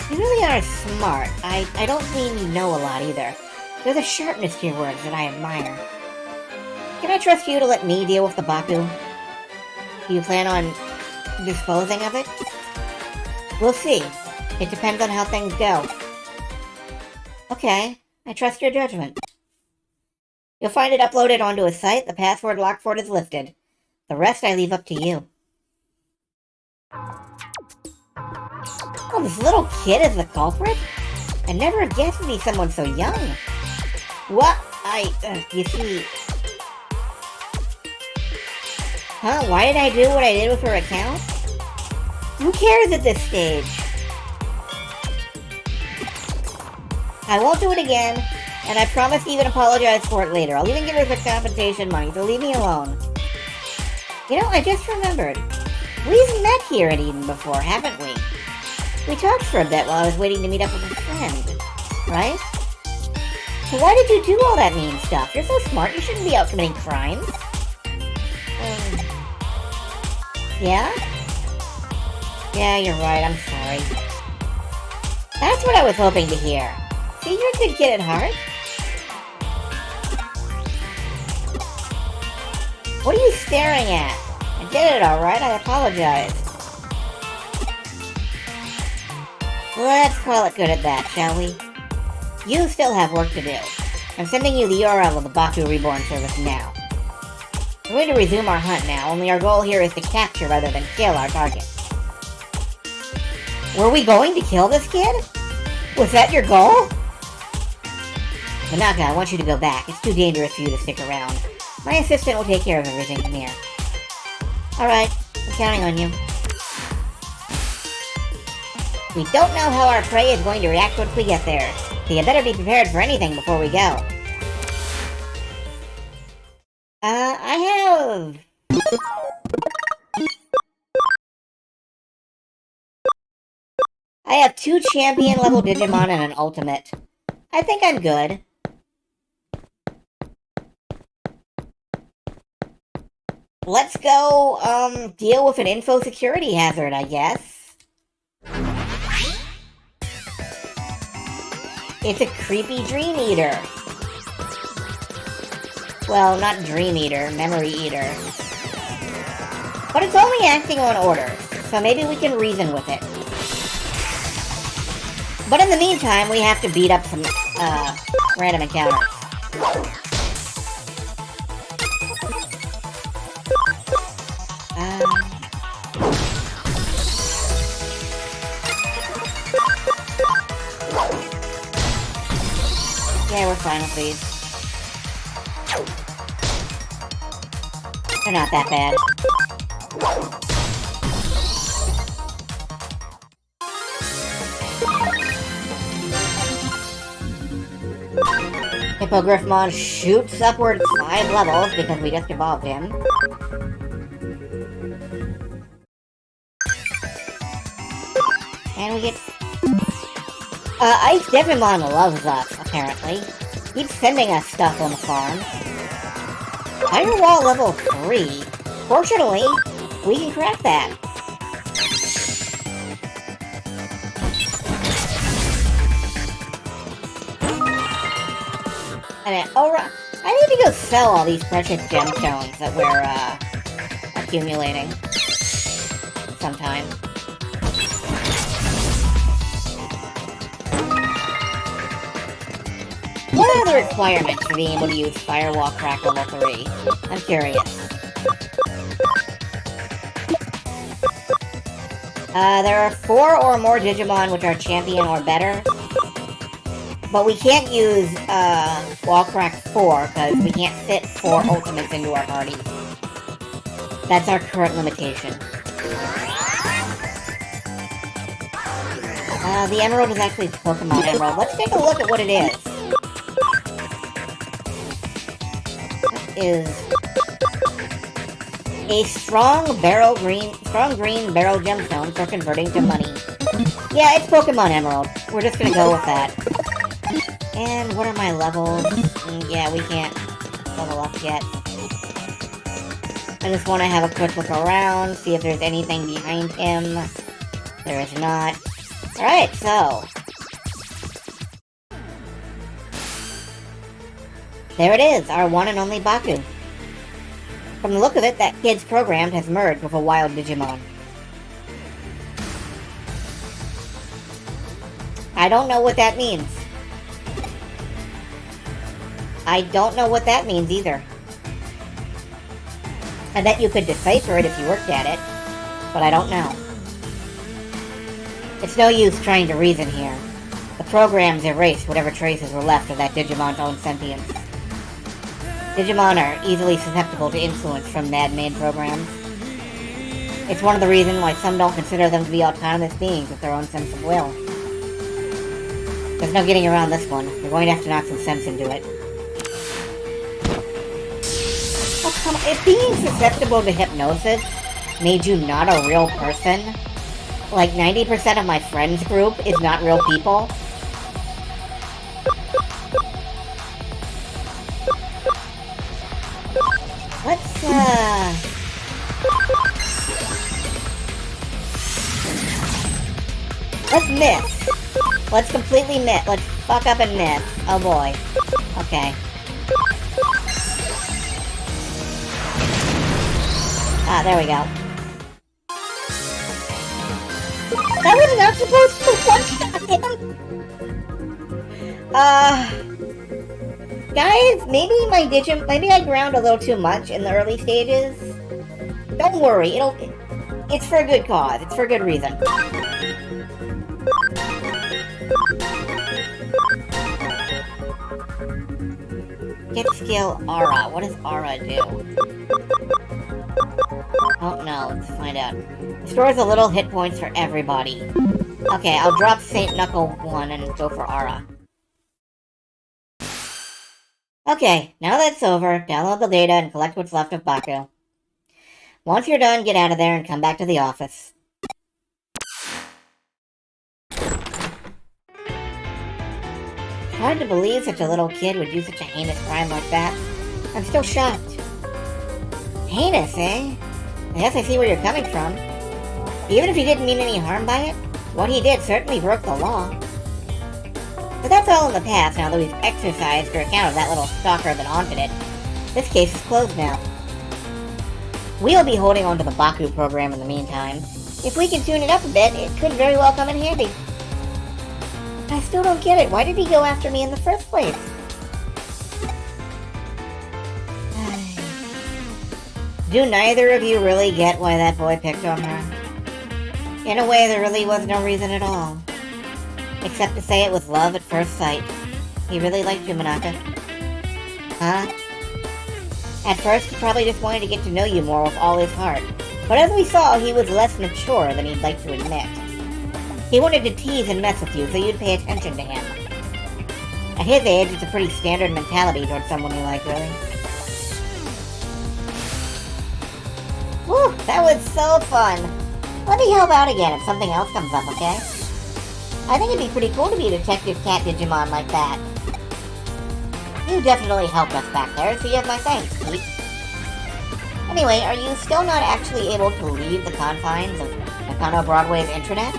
You really are smart. I don't mean you know a lot either. There's a sharpness to your words that I admire. Can I trust you to let me deal with the Baku? Do you plan on disposing of it? We'll see. It depends on how things go. Okay, I trust your judgment. You'll find it uploaded onto a site. The password lock for it is lifted. The rest I leave up to you. Oh, this little kid is the culprit? I never have guessed to be someone so young. What? You see... Huh? Why did I do what I did with her account? Who cares at this stage? I won't do it again, and I promise to even apologize for it later. I'll even give her some compensation money, so leave me alone. You know, I just remembered. We've met here at Eden before, haven't we? We talked for a bit while I was waiting to meet up with a friend, right? So why did you do all that mean stuff? You're so smart, you shouldn't be out committing crimes. Yeah? Yeah, you're right, I'm sorry. That's what I was hoping to hear. See, you're a good kid at heart. What are you staring at? I did it alright, I apologize. Let's call it good at that, shall we? You still have work to do. I'm sending you the URL of the Baku Reborn service now. We're going to resume our hunt now, only our goal here is to capture rather than kill our target. Were we going to kill this kid? Was that your goal? Manaka, I want you to go back. It's too dangerous for you to stick around. My assistant will take care of everything from here. Alright, I'm counting on you. We don't know how our prey is going to react once we get there, so you better be prepared for anything before we go. I have 2 champion level Digimon and an ultimate. I think I'm good. Let's go, deal with an info security hazard, I guess. It's a creepy Dream Eater. Well, not Dream Eater, Memory Eater. But it's only acting on orders, so maybe we can reason with it. But in the meantime, we have to beat up some, random encounters. Yeah, we're fine with these. They're not that bad. Hippogriffmon shoots upward 5 levels because we just evolved him. And we get... Ice Devimon loves us, apparently. Keeps sending us stuff on the farm. Firewall level 3? Fortunately, we can crack that. And I need to go sell all these precious gemstones that we're, accumulating. Sometime. What are the requirements for being able to use Firewall Crack level 3? I'm curious. There are 4 or more Digimon which are champion or better. But we can't use, Wall Crack 4, because we can't fit 4 ultimates into our party. That's our current limitation. The Emerald is actually Pokemon Emerald. Let's take a look at what it is. Is a strong green barrel gemstone for converting to money. Yeah, it's Pokemon Emerald. We're just gonna go with that. And what are my levels? Yeah, we can't level up yet. I just want to have a quick look around, see if there's anything behind him. There is not. Alright, so... there it is, our one and only Baku. From the look of it, that kid's program has merged with a wild Digimon. I don't know what that means. I don't know what that means either. I bet you could decipher it if you worked at it, but I don't know. It's no use trying to reason here. The program's erased whatever traces were left of that Digimon's own sentience. Digimon are easily susceptible to influence from man-made programs. It's one of the reasons why some don't consider them to be autonomous beings with their own sense of will. There's no getting around this one. You're going to have to knock some sense into it. Oh, come on. If being susceptible to hypnosis made you not a real person, like 90% of my friends group is not real people. Let's miss. Let's completely miss. Let's fuck up and miss. Oh boy. Okay. Ah, there we go. That was not supposed to one-shot him! Guys, maybe I ground a little too much in the early stages. Don't worry, it's for a good cause. It's for a good reason. Get skill Aura. What does Aura do? Oh no, let's find out. Restores a little hit points for everybody. Okay, I'll drop Saint Knuckle 1 and go for Aura. Okay, now that's over, download the data and collect what's left of Baku. Once you're done, get out of there and come back to the office. It's hard to believe such a little kid would do such a heinous crime like that. I'm still shocked. Heinous, eh? I guess I see where you're coming from. Even if he didn't mean any harm by it, what he did certainly broke the law. But that's all in the past now that we've exercised your account of that little stalker that haunted it. This case is closed now. We'll be holding on to the Baku program in the meantime. If we can tune it up a bit, it could very well come in handy. I still don't get it. Why did he go after me in the first place? Do neither of you really get why that boy picked on her? In a way, there really was no reason at all. Except to say it was love at first sight. He really liked you, Manaka. Huh? At first, he probably just wanted to get to know you more with all his heart. But as we saw, he was less mature than he'd like to admit. He wanted to tease and mess with you so you'd pay attention to him. At his age, it's a pretty standard mentality towards someone you like, really. Whew, that was so fun. Let me help out again if something else comes up, okay? I think it'd be pretty cool to be a Detective Cat Digimon like that. You definitely helped us back there, so you have my thanks, Pete. Anyway, are you still not actually able to leave the confines of Nakano Broadway's intranet?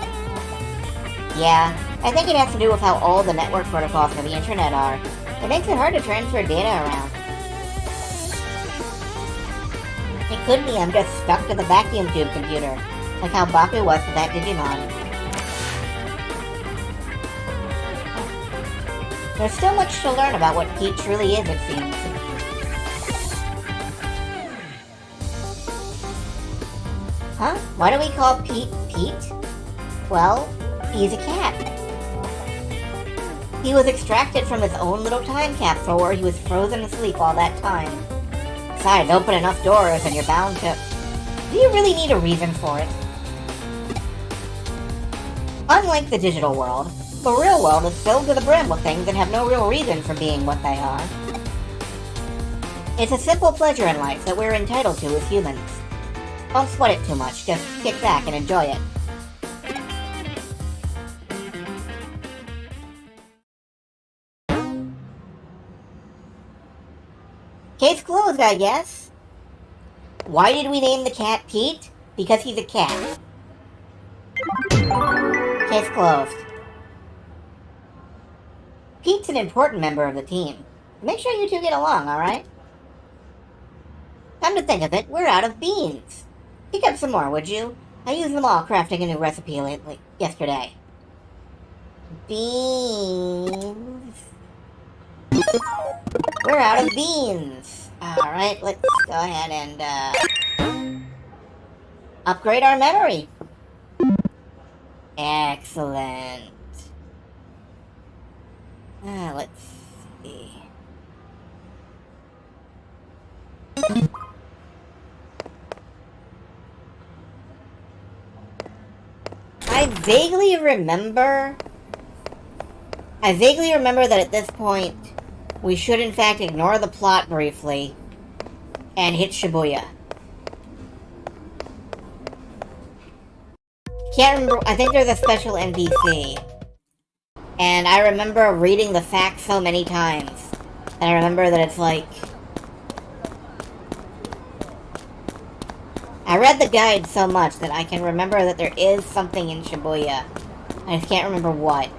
Yeah, I think it has to do with how old the network protocols for the intranet are. It makes it hard to transfer data around. It could be I'm just stuck to the vacuum tube computer, like how Baku was to that Digimon. There's still much to learn about what Pete truly is, it seems. Huh? Why do we call Pete Pete? Well, he's a cat. He was extracted from his own little time capsule where he was frozen asleep all that time. Besides, open enough doors and you're bound to... Do you really need a reason for it? Unlike the digital world, the real world is filled to the brim with things that have no real reason for being what they are. It's a simple pleasure in life that we're entitled to as humans. Don't sweat it too much, just kick back and enjoy it. Case closed, I guess. Why did we name the cat Pete? Because he's a cat. Case closed. Pete's an important member of the team. Make sure you two get along, alright? Come to think of it, we're out of beans. Pick up some more, would you? I used them all crafting a new recipe yesterday. Beans. We're out of beans. Alright, let's go ahead and, upgrade our memory. Excellent. Let's see. I vaguely remember that at this point, we should in fact ignore the plot briefly and hit Shibuya. Can't remember, I think there's a special NPC. And I remember reading the facts so many times. And I remember that it's like... I read the guide so much that I can remember that there is something in Shibuya. I just can't remember what.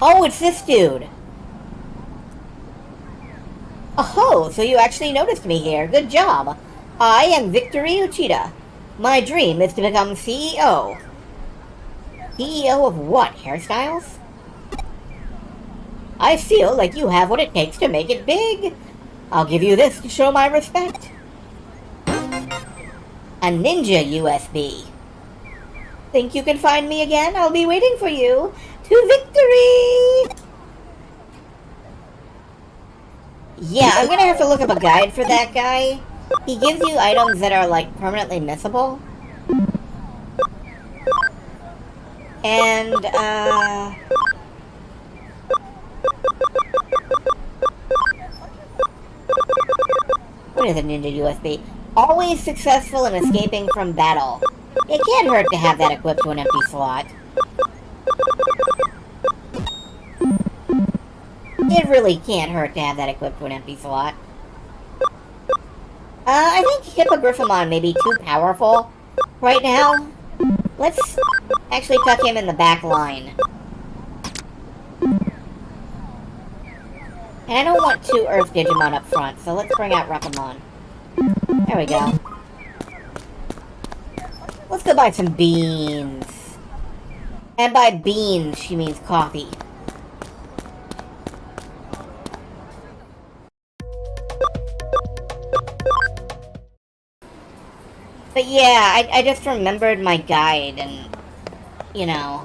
Oh, it's this dude! Oh, so you actually noticed me here. Good job. I am Victory Uchida. My dream is to become CEO. CEO of what, hairstyles? I feel like you have what it takes to make it big. I'll give you this to show my respect. A ninja USB. Think you can find me again? I'll be waiting for you. To victory! Yeah, I'm gonna have to look up a guide for that guy. He gives you items that are, like, permanently missable. And, what is a ninja USB? Always successful in escaping from battle. It can't hurt to have that equipped to an empty slot. It really can't hurt to have that equipped to an empty slot. I think Hippogriffamon may be too powerful right now. Let's actually tuck him in the back line. And I don't want two Earth Digimon up front, so let's bring out Repamon. There we go. Let's go buy some beans. And by beans, she means coffee. But yeah, I just remembered my guide and, you know.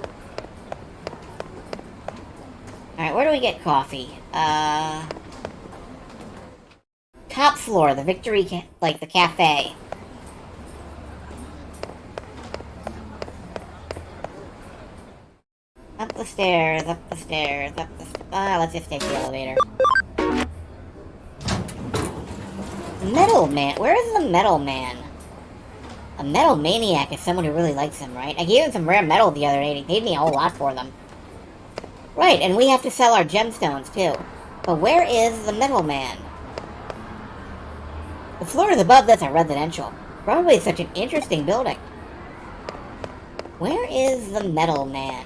Alright, where do we get coffee? Top floor, the Victory, the cafe. Up the stairs, up the stairs, up the stairs. Let's just take the elevator. Metal Man, where is the Metal Man? A metal maniac is someone who really likes him, right? I gave him some rare metal the other day and he paid me a whole lot for them. Right, and we have to sell our gemstones, too. But where is the Metal Man? The floors above this are residential. Probably such an interesting building. Where is the Metal Man?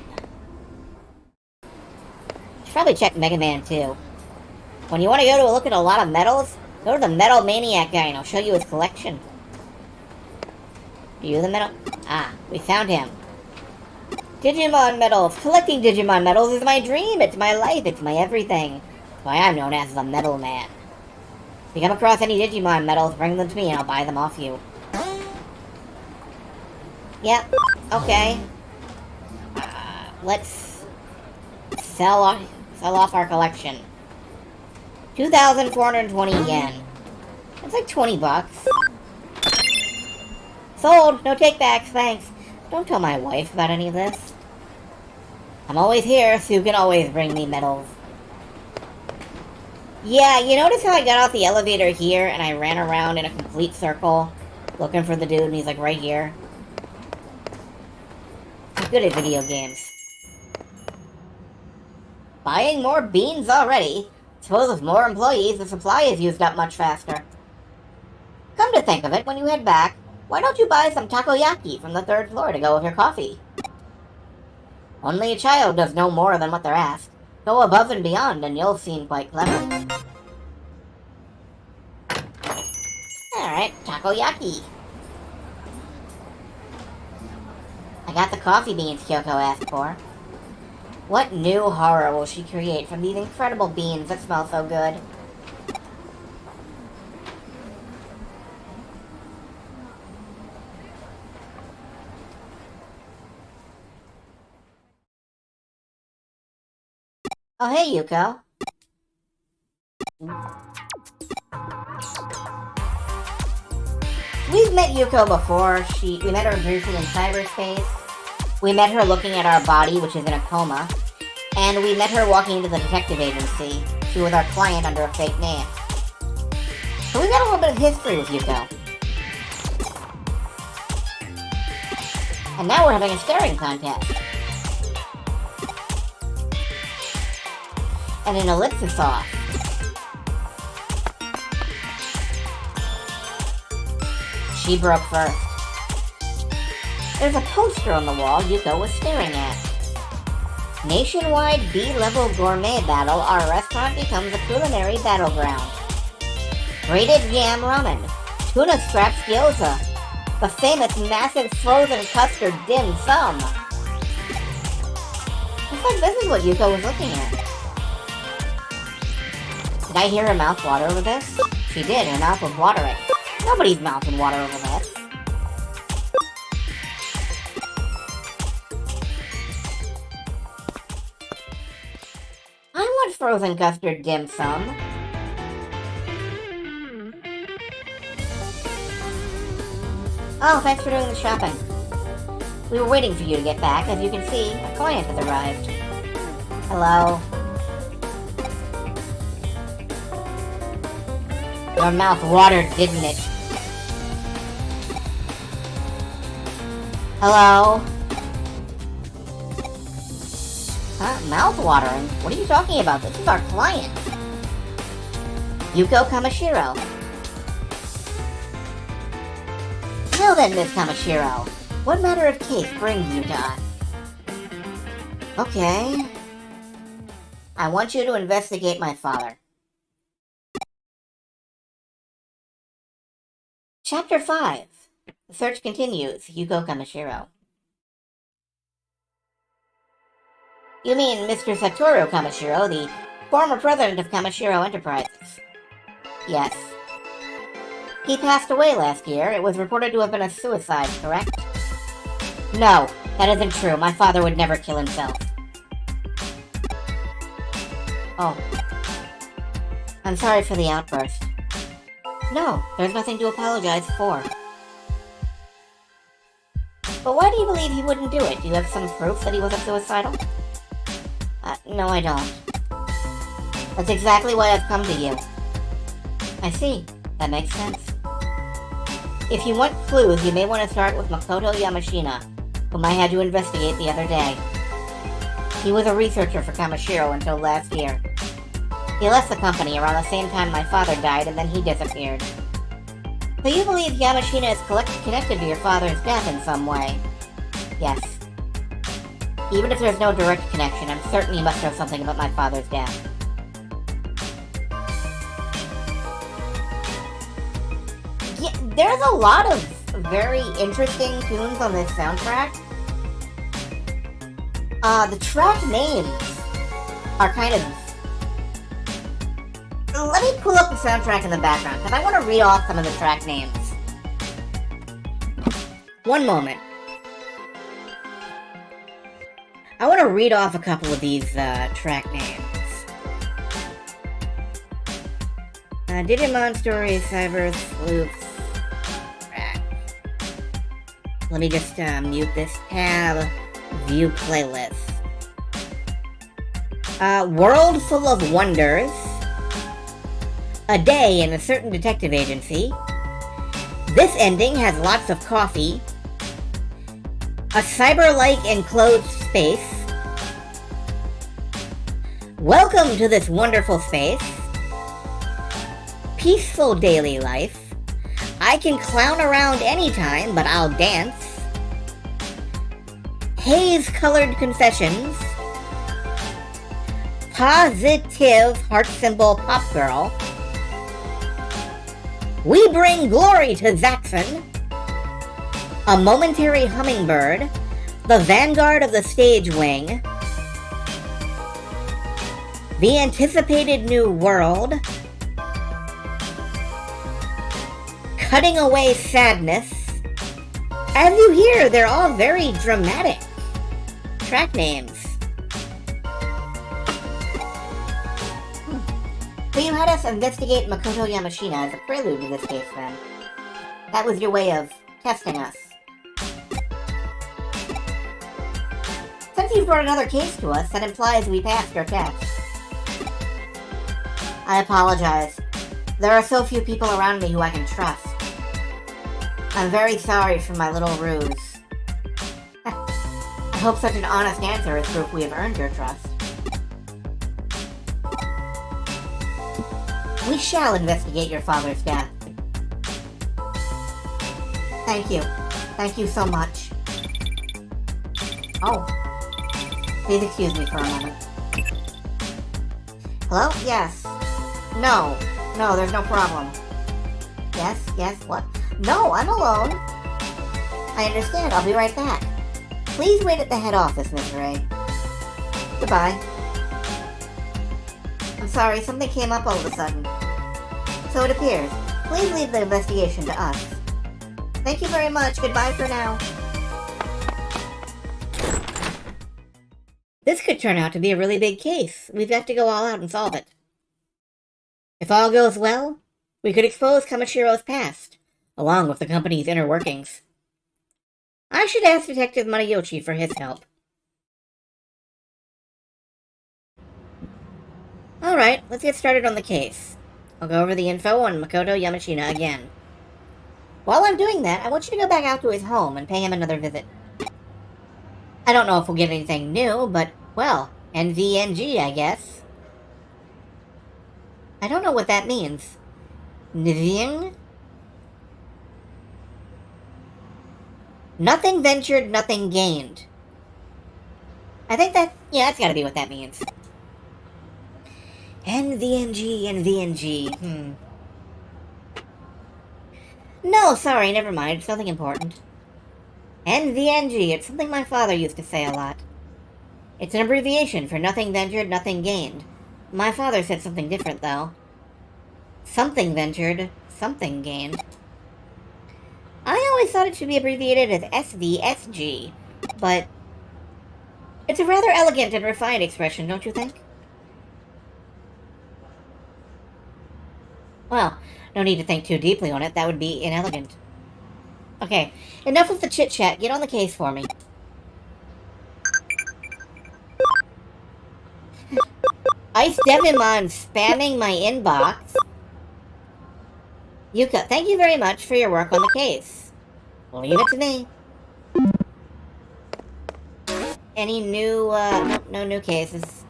Should probably check Mega Man, too. When you want to go to look at a lot of metals, go to the Metal Maniac guy and I'll show you his collection. Are you the metal? Ah, we found him. Digimon medals. Collecting Digimon medals is my dream. It's my life. It's my everything. That's why I'm known as the Metal Man. If you come across any Digimon medals, bring them to me and I'll buy them off you. Yep. Okay. Let's sell off our collection. 2,420 yen. That's like 20 bucks. Sold! No takebacks, thanks. Don't tell my wife about any of this. I'm always here, so you can always bring me medals. Yeah, you notice how I got off the elevator here and I ran around in a complete circle looking for the dude and he's like right here? I'm good at video games. Buying more beans already? Suppose with more employees, the supply is used up much faster. Come to think of it, when you head back, why don't you buy some takoyaki from the 3rd floor to go with your coffee? Only a child does no more than what they're asked. Go above and beyond and you'll seem quite clever. Alright, takoyaki. I got the coffee beans Kyoko asked for. What new horror will she create from these incredible beans that smell so good? Oh, hey, Yuko. We've met Yuko before. We met her briefly in cyberspace. We met her looking at our body, which is in a coma. And we met her walking into the detective agency. She was our client under a fake name. So we've got a little bit of history with Yuko. And now we're having a staring contest. And an ellipsis off. She broke first. There's a poster on the wall Yuko was staring at. Nationwide B-level gourmet battle, our restaurant becomes a culinary battleground. Braided yam ramen, tuna scraps gyoza, the famous massive frozen custard dim sum. Looks like this is what Yuko was looking at. Did I hear her mouth water over this? She did, her mouth was watering. Nobody's mouth would water over this. I want frozen custard dim sum. Oh, thanks for doing the shopping. We were waiting for you to get back. As you can see, a client has arrived. Hello. Your mouth watered, didn't it? Hello? Huh? Mouth watering? What are you talking about? This is our client. Yuko Kamashiro. Now then, Miss Kamashiro, what matter of case brings you to us? Okay. I want you to investigate my father. Chapter 5. The search continues. Yuko Kamashiro. You mean Mr. Satoru Kamashiro, the former president of Kamashiro Enterprises? Yes. He passed away last year. It was reported to have been a suicide, correct? No, that isn't true. My father would never kill himself. Oh. I'm sorry for the outburst. No, there's nothing to apologize for. But why do you believe he wouldn't do it? Do you have some proof that he wasn't suicidal? No, I don't. That's exactly why I've come to you. I see. That makes sense. If you want clues, you may want to start with Makoto Yamashina, whom I had to investigate the other day. He was a researcher for Kamashiro until last year. He left the company around the same time my father died, and then he disappeared. So you believe Yamashina is connected to your father's death in some way? Yes. Even if there's no direct connection, I'm certain he must know something about my father's death. Yeah, there's a lot of very interesting tunes on this soundtrack. The track names are kind of... Let me pull up the soundtrack in the background, because I want to read off some of the track names. One moment. I want to read off a couple of these track names. Digimon Story, Cyber, Sleuth. Let me just mute this tab. View playlist. World Full of Wonders. A Day in a Certain Detective Agency. This ending has lots of coffee. A cyber-like enclosed space. Welcome to this wonderful space. Peaceful daily life. I can clown around anytime, but I'll dance. Haze-colored confessions. Positive heart symbol pop girl. We bring glory to Zaxxon. A momentary hummingbird. The vanguard of the stage wing. The anticipated new world. Cutting away sadness. As you hear, they're all very dramatic track names. So you had us investigate Makoto Yamashina as a prelude to this case, then? That was your way of testing us. Since you've brought another case to us, that implies we passed our test. I apologize. There are so few people around me who I can trust. I'm very sorry for my little ruse. I hope such an honest answer is proof we have earned your trust. We shall investigate your father's death. Thank you. Thank you so much. Oh. Please excuse me for a moment. Hello? Yes. No. No, there's no problem. Yes? Yes? What? No, I'm alone. I understand. I'll be right back. Please wait at the head office, Miss Ray. Goodbye. I'm sorry, something came up all of a sudden. So it appears. Please leave the investigation to us. Thank you very much. Goodbye for now. This could turn out to be a really big case. We've got to go all out and solve it. If all goes well, we could expose Kamashiro's past, along with the company's inner workings. I should ask Detective Matayoshi for his help. Alright, let's get started on the case. I'll go over the info on Makoto Yamashina again. While I'm doing that, I want you to go back out to his home and pay him another visit. I don't know if we'll get anything new, but, well, NVNG, I guess. I don't know what that means. Nving? Nothing ventured, nothing gained. I think that's gotta be what that means. NVNG. No, sorry, never mind. It's nothing important. NVNG, it's something my father used to say a lot. It's an abbreviation for nothing ventured, nothing gained. My father said something different, though. Something ventured, something gained. I always thought it should be abbreviated as SVSG, but it's a rather elegant and refined expression, don't you think? Well, no need to think too deeply on it. That would be inelegant. Okay, enough of the chit-chat. Get on the case for me. Ice Devimon spamming my inbox. Yuka, thank you very much for your work on the case. Leave it to me. Any new, nope, no new cases.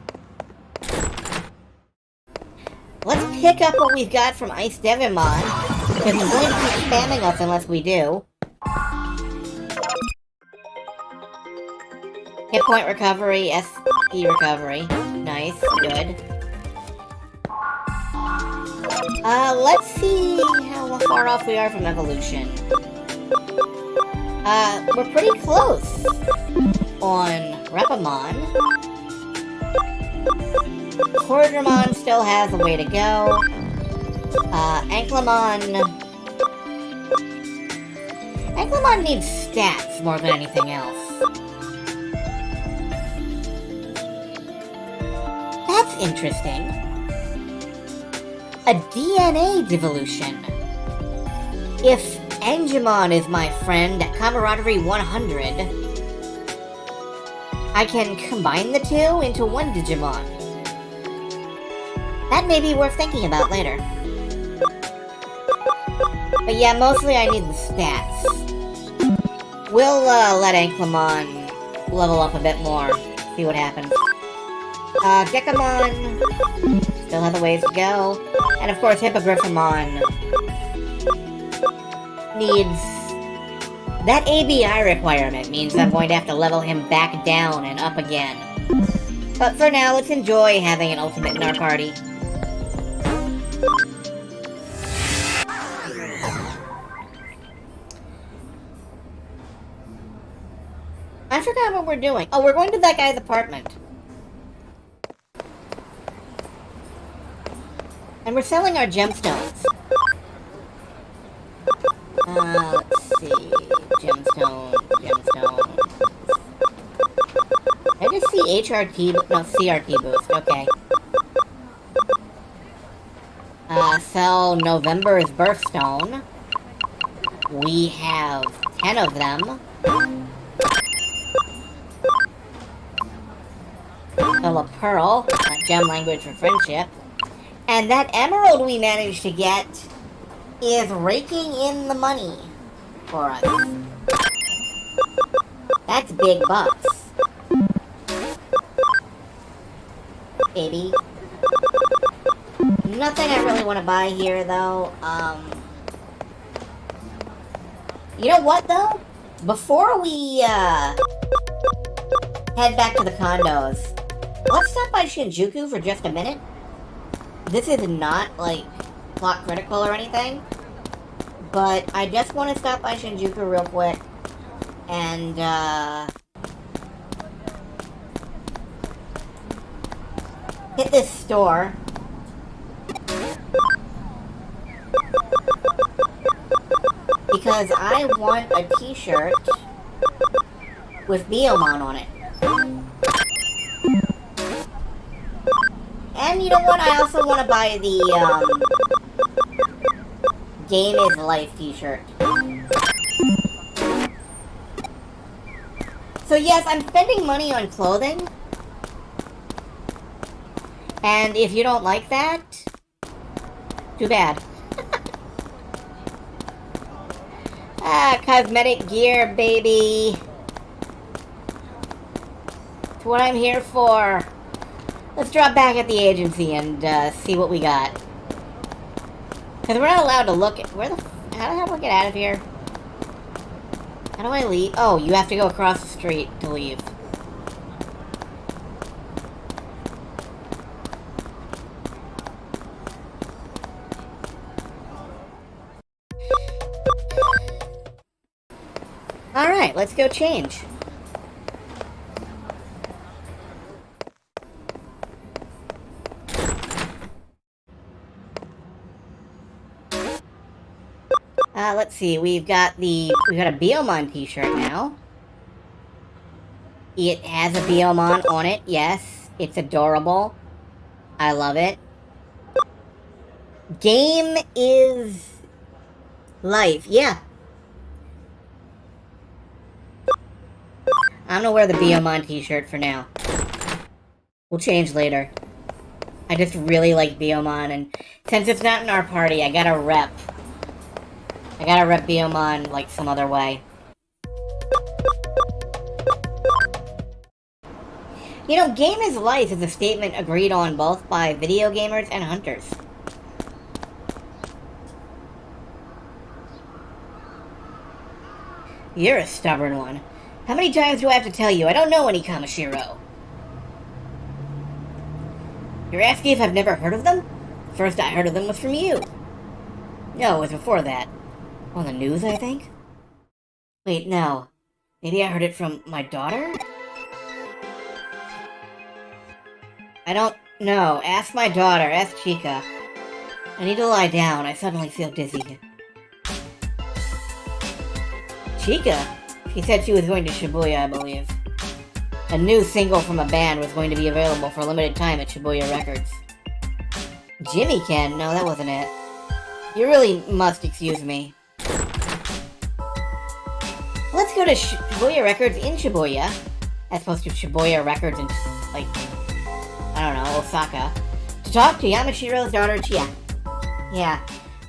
Let's pick up what we've got from Ice Devimon, because he's going to keep spamming us unless we do. Hit point recovery, SP recovery. Nice, good. Let's see how far off we are from evolution. We're pretty close on Repamon. Quartermon still has a way to go. Anklamon needs stats more than anything else. That's interesting. A DNA devolution. If Angemon is my friend at Camaraderie 100, I can combine the two into one Digimon. That may be worth thinking about later. But yeah, mostly I need the stats. We'll let Anklamon level up a bit more, see what happens. Gekamon still has a ways to go. And of course, Hippogriffamon needs... That ABI requirement means I'm going to have to level him back down and up again. But for now, let's enjoy having an ultimate in our party. I forgot what we're doing. Oh, we're going to that guy's apartment. And we're selling our gemstones. Let's see. Gemstone. I just see HRT, no, CRT boost. Okay. Sell November's Birthstone. We have 10 of them. Sell a Pearl, a gem language for friendship. And that emerald we managed to get is raking in the money for us. That's big bucks. Baby. Nothing I really want to buy here, though. You know what, though? Before we, head back to the condos, let's stop by Shinjuku for just a minute. This is not, like, plot critical or anything, but I just want to stop by Shinjuku real quick and, hit this store. Because I want a t-shirt with Biomon on it. And you know what? I also want to buy the, Game is Life t-shirt. So yes, I'm spending money on clothing. And if you don't like that, too bad. Cosmetic gear, baby. It's what I'm here for. Let's drop back at the agency and see what we got. Because we're not allowed to look at... How the hell do I get out of here? How do I leave? Oh, you have to go across the street to leave. Alright, let's go change. Let's see, we've got a Biomon t-shirt now. It has a Biomon on it, yes. It's adorable. I love it. Game is life, yeah. I'm gonna wear the Biomon t-shirt for now. We'll change later. I just really like Biomon, and since it's not in our party, I gotta rep Biomon, like, some other way. You know, game is life is a statement agreed on both by video gamers and hunters. You're a stubborn one. How many times do I have to tell you? I don't know any Kamashiro. You're asking if I've never heard of them? First I heard of them was from you. No, it was before that. On the news, I think? Wait, no. Maybe I heard it from my daughter? I don't know. Ask my daughter. Ask Chica. I need to lie down. I suddenly feel dizzy. Chica? She said she was going to Shibuya, I believe. A new single from a band was going to be available for a limited time at Shibuya Records. Jimmy Ken? No, that wasn't it. You really must excuse me. Let's go to Shibuya Records in Shibuya, as opposed to Shibuya Records in, like, I don't know, Osaka, to talk to Yamashiro's daughter, Chia. Yeah,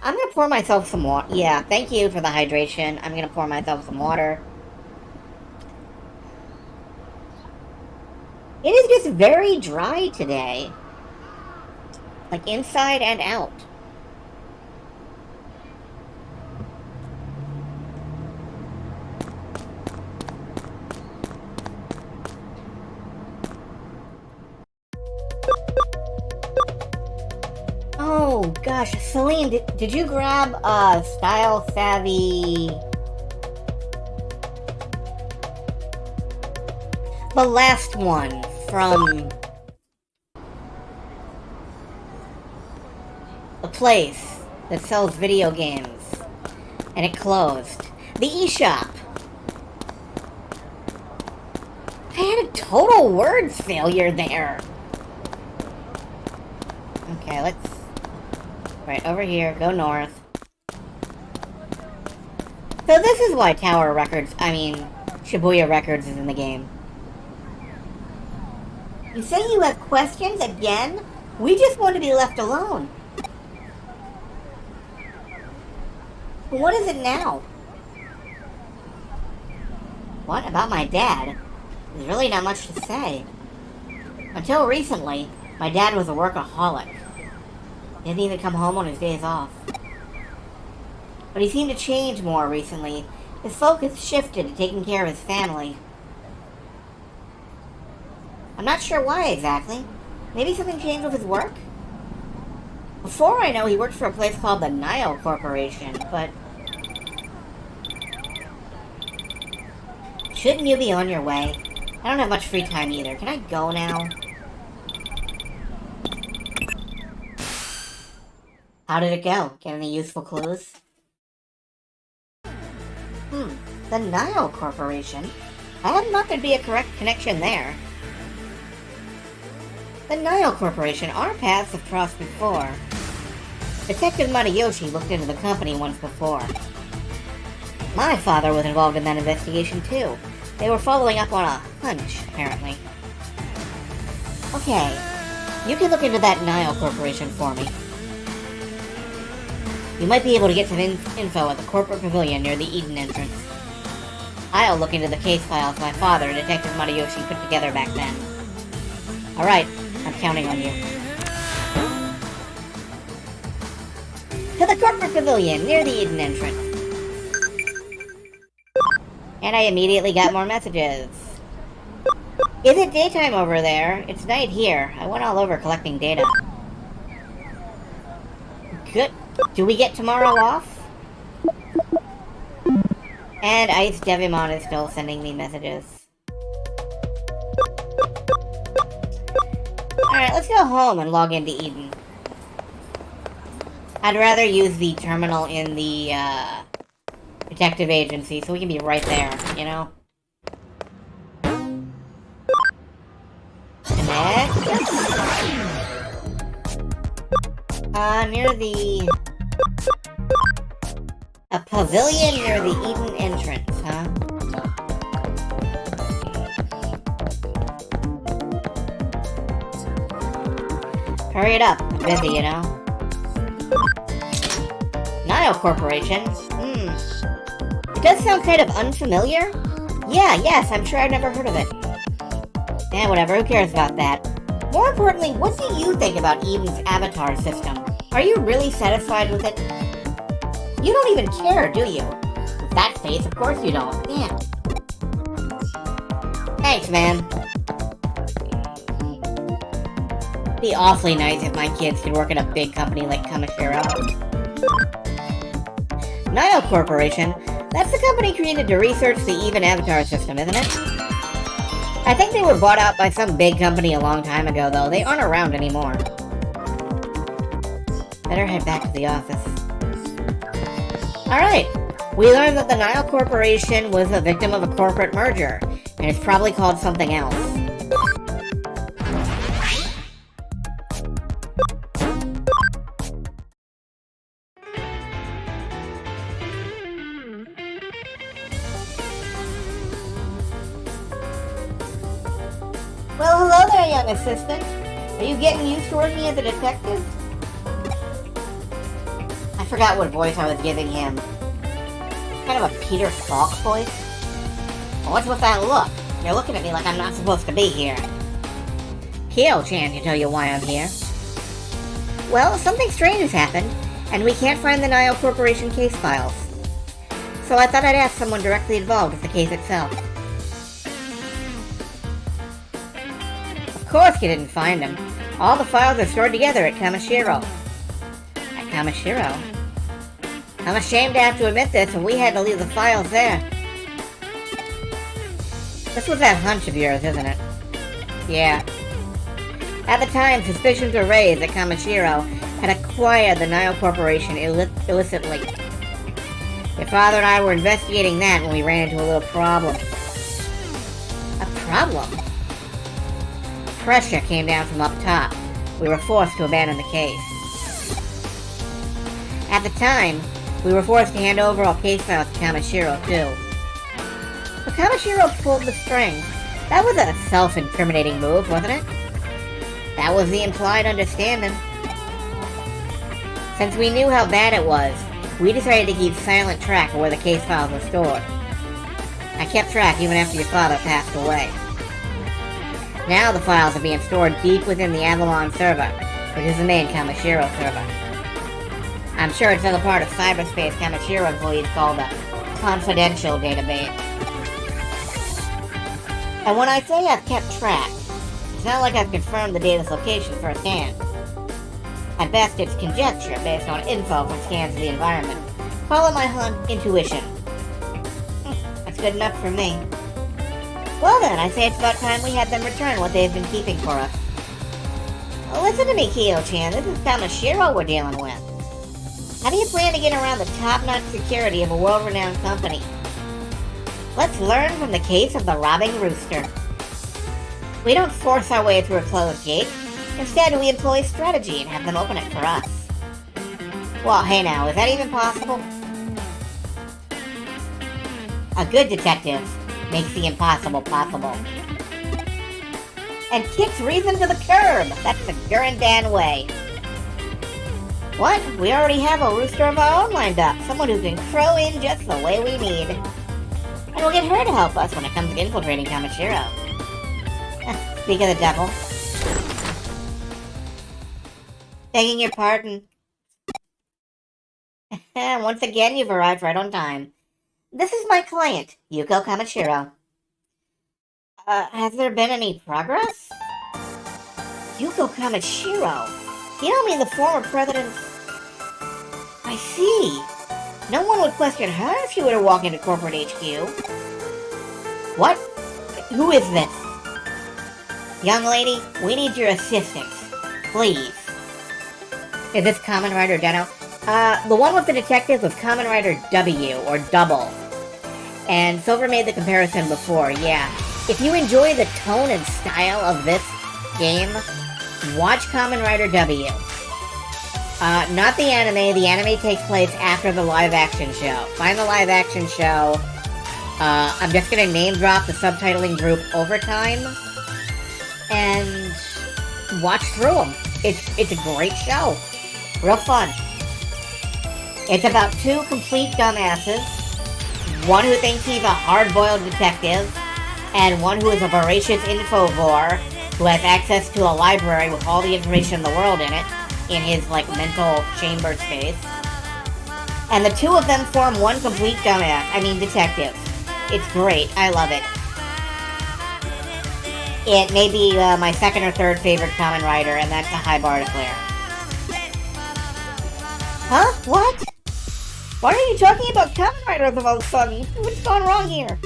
I'm gonna pour myself some water. Yeah, thank you for the hydration. I'm gonna pour myself some water. It is just very dry today. Like, inside and out. Oh, gosh. Celine, did you grab Style Savvy... The last one from... the place that sells video games. And it closed. The eShop. I had a total words failure there. Okay, let's Right, over here. Go north. So this is why Shibuya Records is in the game. You say you have questions again? We just want to be left alone. What is it now? What about my dad? There's really not much to say. Until recently, my dad was a workaholic. He didn't even come home on his days off. But he seemed to change more recently. His focus shifted to taking care of his family. I'm not sure why exactly. Maybe something changed with his work? Before I know, he worked for a place called the Nile Corporation, but... Shouldn't you be on your way? I don't have much free time either. Can I go now? How did it go? Get any useful clues? The Nile Corporation? I hadn't thought there'd be a correct connection there. The Nile Corporation, our paths have crossed before. Detective Matayoshi looked into the company once before. My father was involved in that investigation too. They were following up on a hunch, apparently. Okay, you can look into that Nile Corporation for me. You might be able to get some info at the corporate pavilion near the Eden entrance. I'll look into the case files my father and Detective Matayoshi put together back then. Alright, I'm counting on you. To the corporate pavilion near the Eden entrance. And I immediately got more messages. Is it daytime over there? It's night here. I went all over collecting data. Good. Do we get tomorrow off? And Ice Devimon is still sending me messages. Alright, let's go home and log into Eden. I'd rather use the terminal in the, detective agency, so we can be right there, you know? Connect. Near the... A pavilion near the Eden entrance, huh? Hurry it up. I'm busy, you know? Nile Corporation? It does sound kind of unfamiliar. Yes, I'm sure I've never heard of it. Whatever, who cares about that? More importantly, what do you think about Eden's avatar system? Are you really satisfied with it? You don't even care, do you? With that face, of course you don't. Damn. Thanks, man. Be awfully nice if my kids could work at a big company like Kamishiro. Nile Corporation? That's the company created to research the Even Avatar system, isn't it? I think they were bought out by some big company a long time ago, though. They aren't around anymore. Better head back to the office. Alright, we learned that the Nile Corporation was a victim of a corporate merger, and it's probably called something else. Well, hello there, young assistant. Are you getting used to working as a detective? I forgot what voice I was giving him. Kind of a Peter Falk voice? Well, what's with that look? You're looking at me like I'm not supposed to be here. Kyo-chan can tell you why I'm here. Well, something strange has happened, and we can't find the Nile Corporation case files. So I thought I'd ask someone directly involved with the case itself. Of course you didn't find them. All the files are stored together at Kamishiro. At Kamishiro? I'm ashamed to have to admit this, and we had to leave the files there. This was that hunch of yours, isn't it? Yeah. At the time, suspicions were raised that Kamishiro had acquired the Nile Corporation illicitly. Your father and I were investigating that when we ran into a little problem. A problem? Pressure came down from up top. We were forced to abandon the case. At the time, we were forced to hand over all case files to Kamashiro, too. But Kamashiro pulled the string. That was a self-incriminating move, wasn't it? That was the implied understanding. Since we knew how bad it was, we decided to keep silent track of where the case files were stored. I kept track even after your father passed away. Now the files are being stored deep within the Avalon server, which is the main Kamashiro server. I'm sure it's still a part of cyberspace Kamashiro employees call the confidential database. And when I say I've kept track, it's not like I've confirmed the data's location firsthand. At best, it's conjecture based on info from scans of the environment. Call it my intuition. That's good enough for me. Well then, I say it's about time we had them return what they've been keeping for us. Listen to me, Kyo-chan, this is Kamashiro we're dealing with. How do you plan to get around the top-notch security of a world-renowned company? Let's learn from the case of the robbing rooster. We don't force our way through a closed gate. Instead, we employ strategy and have them open it for us. Well, hey now, is that even possible? A good detective makes the impossible possible. And kicks reason to the curb! That's the Gurren way. What? We already have a rooster of our own lined up. Someone who can crow in just the way we need. And we'll get her to help us when it comes to infiltrating Kamashiro. Speak of the devil. Begging your pardon. Once again, you've arrived right on time. This is my client, Yuko Kamashiro. Has there been any progress? Yuko Kamashiro? You don't mean the former president? I see. No one would question her if she were to walk into corporate HQ. What? Who is this? Young lady, we need your assistance. Please. Is this Kamen Rider Deno? The one with the detective was Kamen Rider W, or Double. And Silver made the comparison before, yeah. If you enjoy the tone and style of this game, watch Kamen Rider W. Not the anime. The anime takes place after the live-action show. Find the live-action show. I'm just gonna name-drop the subtitling group Overtime. And watch through them. It's a great show. Real fun. It's about two complete dumbasses. One who thinks he's a hard-boiled detective, and one who is a voracious infovore who has access to a library with all the information in the world in it, in his, mental chamber space. And the two of them form one complete detective. It's great. I love it. It may be my second or third favorite Kamen Rider, and that's a high bar to clear. Huh? What? Why are you talking about Kamen Riders all of a sudden? What's gone wrong here?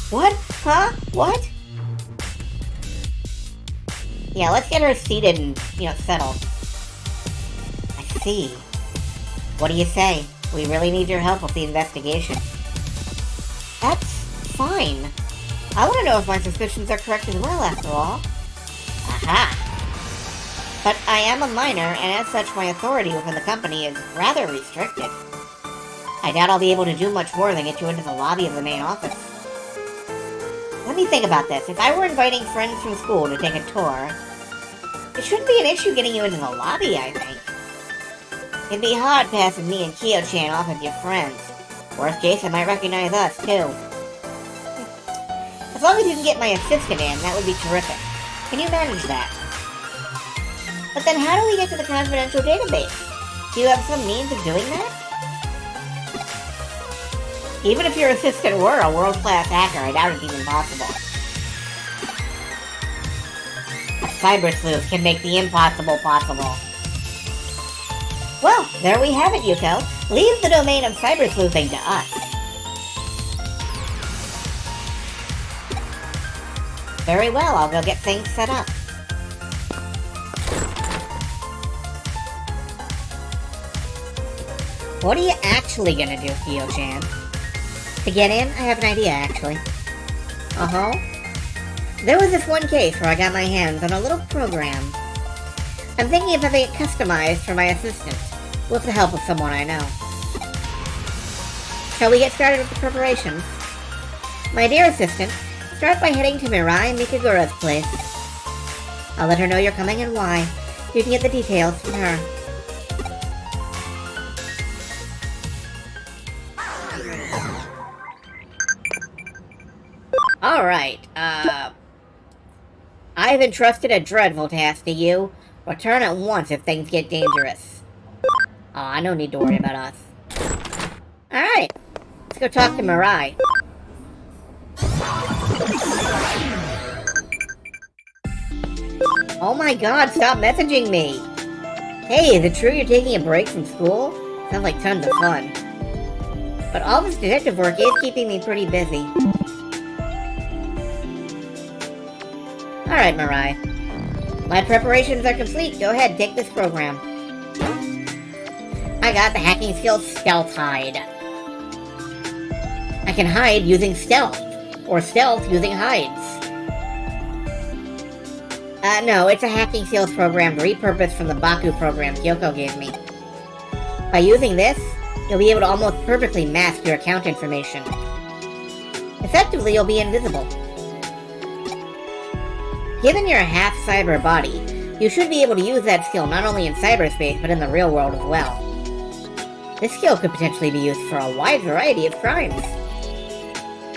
What? Huh? What? Yeah, let's get her seated and, settled. I see. What do you say? We really need your help with the investigation. That's fine. I want to know if my suspicions are correct as well, after all. Aha! But I am a minor, and as such, my authority within the company is rather restricted. I doubt I'll be able to do much more than get you into the lobby of the main office. Let me think about this. If I were inviting friends from school to take a tour, it shouldn't be an issue getting you into the lobby, I think. It'd be hard passing me and Kyo-chan off as your friends. Worst case, I might recognize us, too. As long as you can get my assistant in, that would be terrific. Can you manage that? But then how do we get to the confidential database? Do you have some means of doing that? Even if your assistant were a world-class hacker, I doubt it's even possible. A cyber sleuth can make the impossible possible. Well, there we have it, Yuko. Leave the domain of cyber sleuthing to us. Very well, I'll go get things set up. What are you actually gonna do, Kyo-chan? To get in, I have an idea, actually. Uh-huh. There was this one case where I got my hands on a little program. I'm thinking of having it customized for my assistant, with the help of someone I know. Shall we get started with the preparations? My dear assistant, start by heading to Mirai Mikagura's place. I'll let her know you're coming and why. You can get the details from her. Alright, I've entrusted a dreadful task to you. Return at once if things get dangerous. Aw, no need to worry about us. Alright, let's go talk to Mirai. Oh my god, stop messaging me! Hey, is it true you're taking a break from school? Sounds like tons of fun. But all this detective work is keeping me pretty busy. Alright, Mirai. My preparations are complete. Go ahead, take this program. I got the hacking skill Stealth Hide. I can hide using stealth, or stealth using hides. No, it's a hacking skills program repurposed from the Baku program Kyoko gave me. By using this, you'll be able to almost perfectly mask your account information. Effectively, you'll be invisible. Given your half-cyber body, you should be able to use that skill not only in cyberspace, but in the real world as well. This skill could potentially be used for a wide variety of crimes.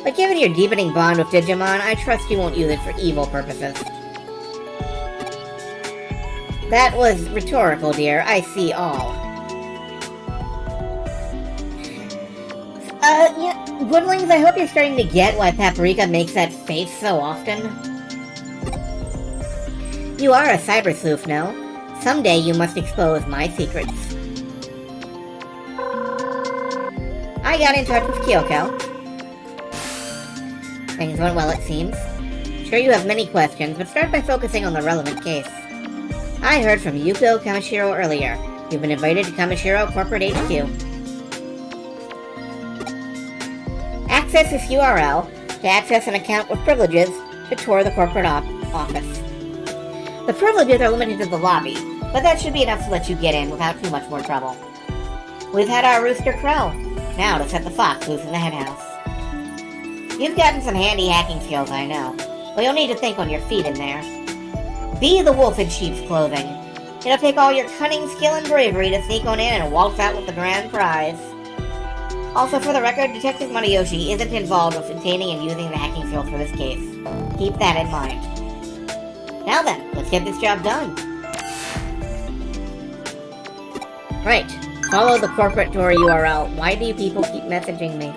But given your deepening bond with Digimon, I trust you won't use it for evil purposes. That was rhetorical, dear. I see all. Yeah, Woodlings, I hope you're starting to get why Paprika makes that face so often. You are a cyber sleuth, no? Someday you must expose my secrets. I got in touch with Kyoko. Things went well, it seems. Sure you have many questions, but start by focusing on the relevant case. I heard from Yuko Kamishiro earlier. You've been invited to Kamishiro Corporate HQ. Access this URL to access an account with privileges to tour the corporate office. The privileges are limited to the lobby, but that should be enough to let you get in without too much more trouble. We've had our rooster crow. Now to set the fox loose in the henhouse. You've gotten some handy hacking skills, I know, but you'll need to think on your feet in there. Be the wolf in sheep's clothing. It'll take all your cunning, skill, and bravery to sneak on in and waltz out with the grand prize. Also, for the record, Detective Matayoshi isn't involved with obtaining and using the hacking skills for this case. Keep that in mind. Now then, let's get this job done. Right. Follow the corporate tour URL. Why do you people keep messaging me?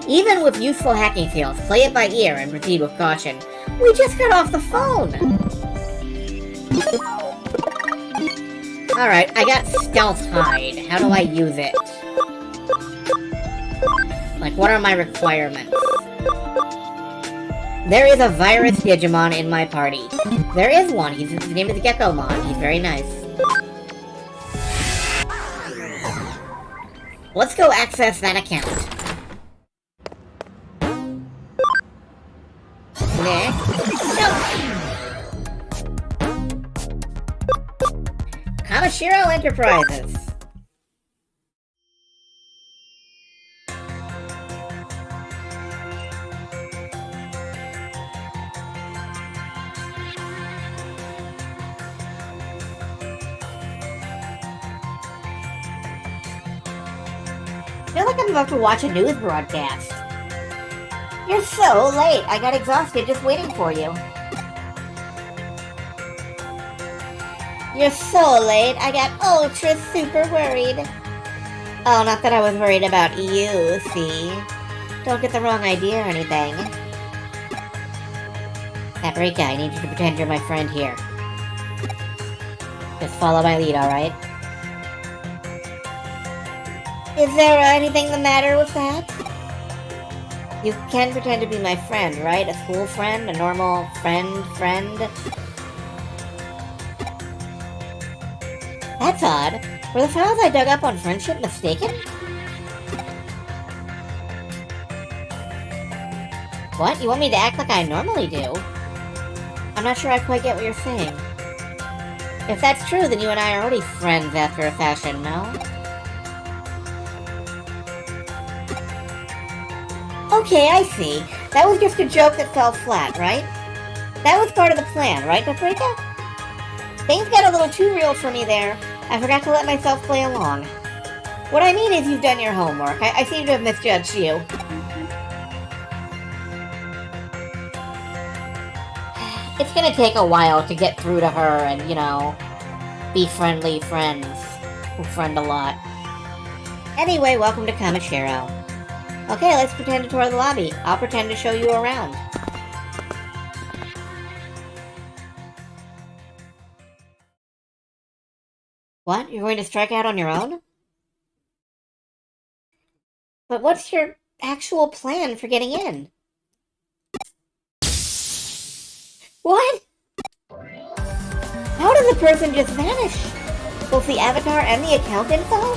Even with useful hacking skills, play it by ear and proceed with caution. We just got off the phone! Alright, I got Stealth Hide. How do I use it? Like, what are my requirements? There is a virus Digimon in my party. There is one. His name is Gekomon. He's very nice. Let's go access that account. Kamishiro Enterprises. I feel like I'm about to watch a news broadcast. You're so late. I got exhausted just waiting for you. You're so late. I got ultra super worried. Oh, not that I was worried about you, see? Don't get the wrong idea or anything. Paprika, I need you to pretend you're my friend here. Just follow my lead, alright? Is there anything the matter with that? You can pretend to be my friend, right? A school friend? A normal friend? That's odd. Were the files I dug up on friendship mistaken? What? You want me to act like I normally do? I'm not sure I quite get what you're saying. If that's true, then you and I are already friends after a fashion, no? Okay, I see. That was just a joke that fell flat, right? That was part of the plan, right, Paprika? Things got a little too real for me there. I forgot to let myself play along. What I mean is you've done your homework. I seem to have misjudged you. It's gonna take a while to get through to her and, you know, be friendly friends who friend a lot. Anyway, welcome to Kamishiro. Okay, let's pretend to tour the lobby. I'll pretend to show you around. What? You're going to strike out on your own? But what's your actual plan for getting in? What? How did the person just vanish? Both the avatar and the account info?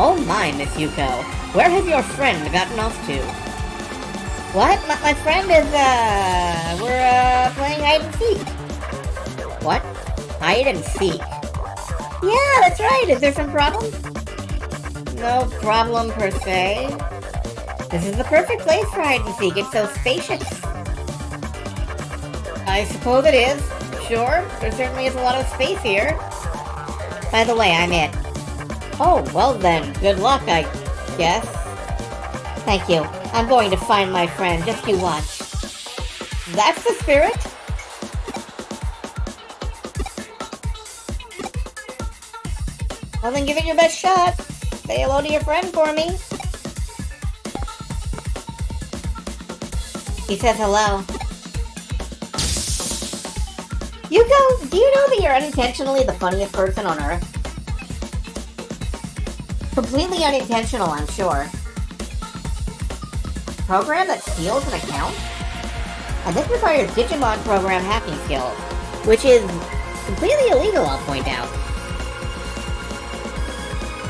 Oh my, Miss Yuko. Where has your friend gotten off to? What? My friend is, we're, playing hide and seek. What? Hide and seek? Yeah, that's right. Is there some problem? No problem per se. This is the perfect place for hide and seek. It's so spacious. I suppose it is. Sure, there certainly is a lot of space here. By the way, I'm it. Oh, well then, good luck, I guess. Thank you. I'm going to find my friend. Just you watch. That's the spirit. Well then give it your best shot. Say hello to your friend for me. He says hello. Yuko, do you know that you're unintentionally the funniest person on Earth? Completely unintentional, I'm sure. Program that steals an account? And this requires Digimon program hacking skills, which is completely illegal, I'll point out.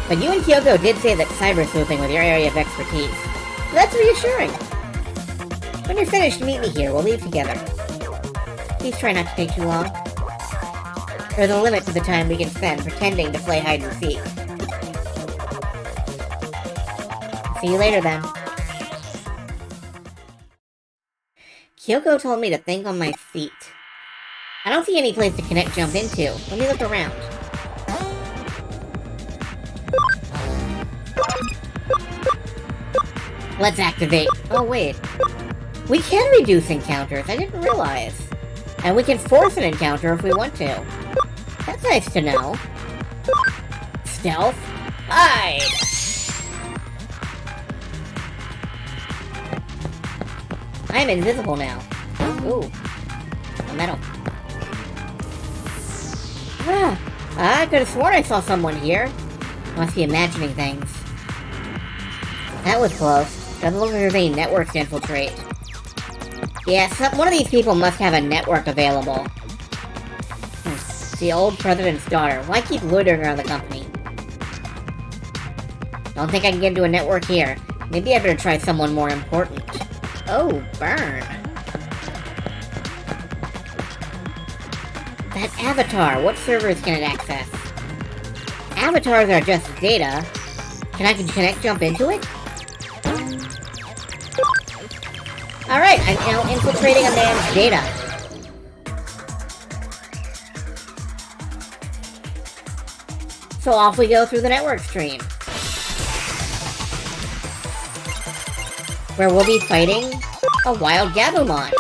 But you and Kyoko did say that cyber sleuthing was your area of expertise. So that's reassuring. When you're finished, meet me here. We'll leave together. Please try not to take too long. There's a limit to the time we can spend pretending to play hide and seek. See you later, then. Kyoko told me to think on my feet. I don't see any place to connect jump into. Let me look around. Let's activate. Oh, wait. We can reduce encounters. I didn't realize. And we can force an encounter if we want to. That's nice to know. Stealth? Hide! I'm invisible now. Ooh. A medal. I could have sworn I saw someone here. Must be imagining things. That was close. Doesn't look like there's any networks to infiltrate. Yeah, one of these people must have a network available. The old president's daughter. Why keep loitering around the company? Don't think I can get into a network here. Maybe I better try someone more important. Oh, burn. That avatar, what servers can it access? Avatars are just data. Can I connect jump into it? Alright, I'm now infiltrating a man's data. So off we go through the network stream. Where we'll be fighting a wild Gabumon.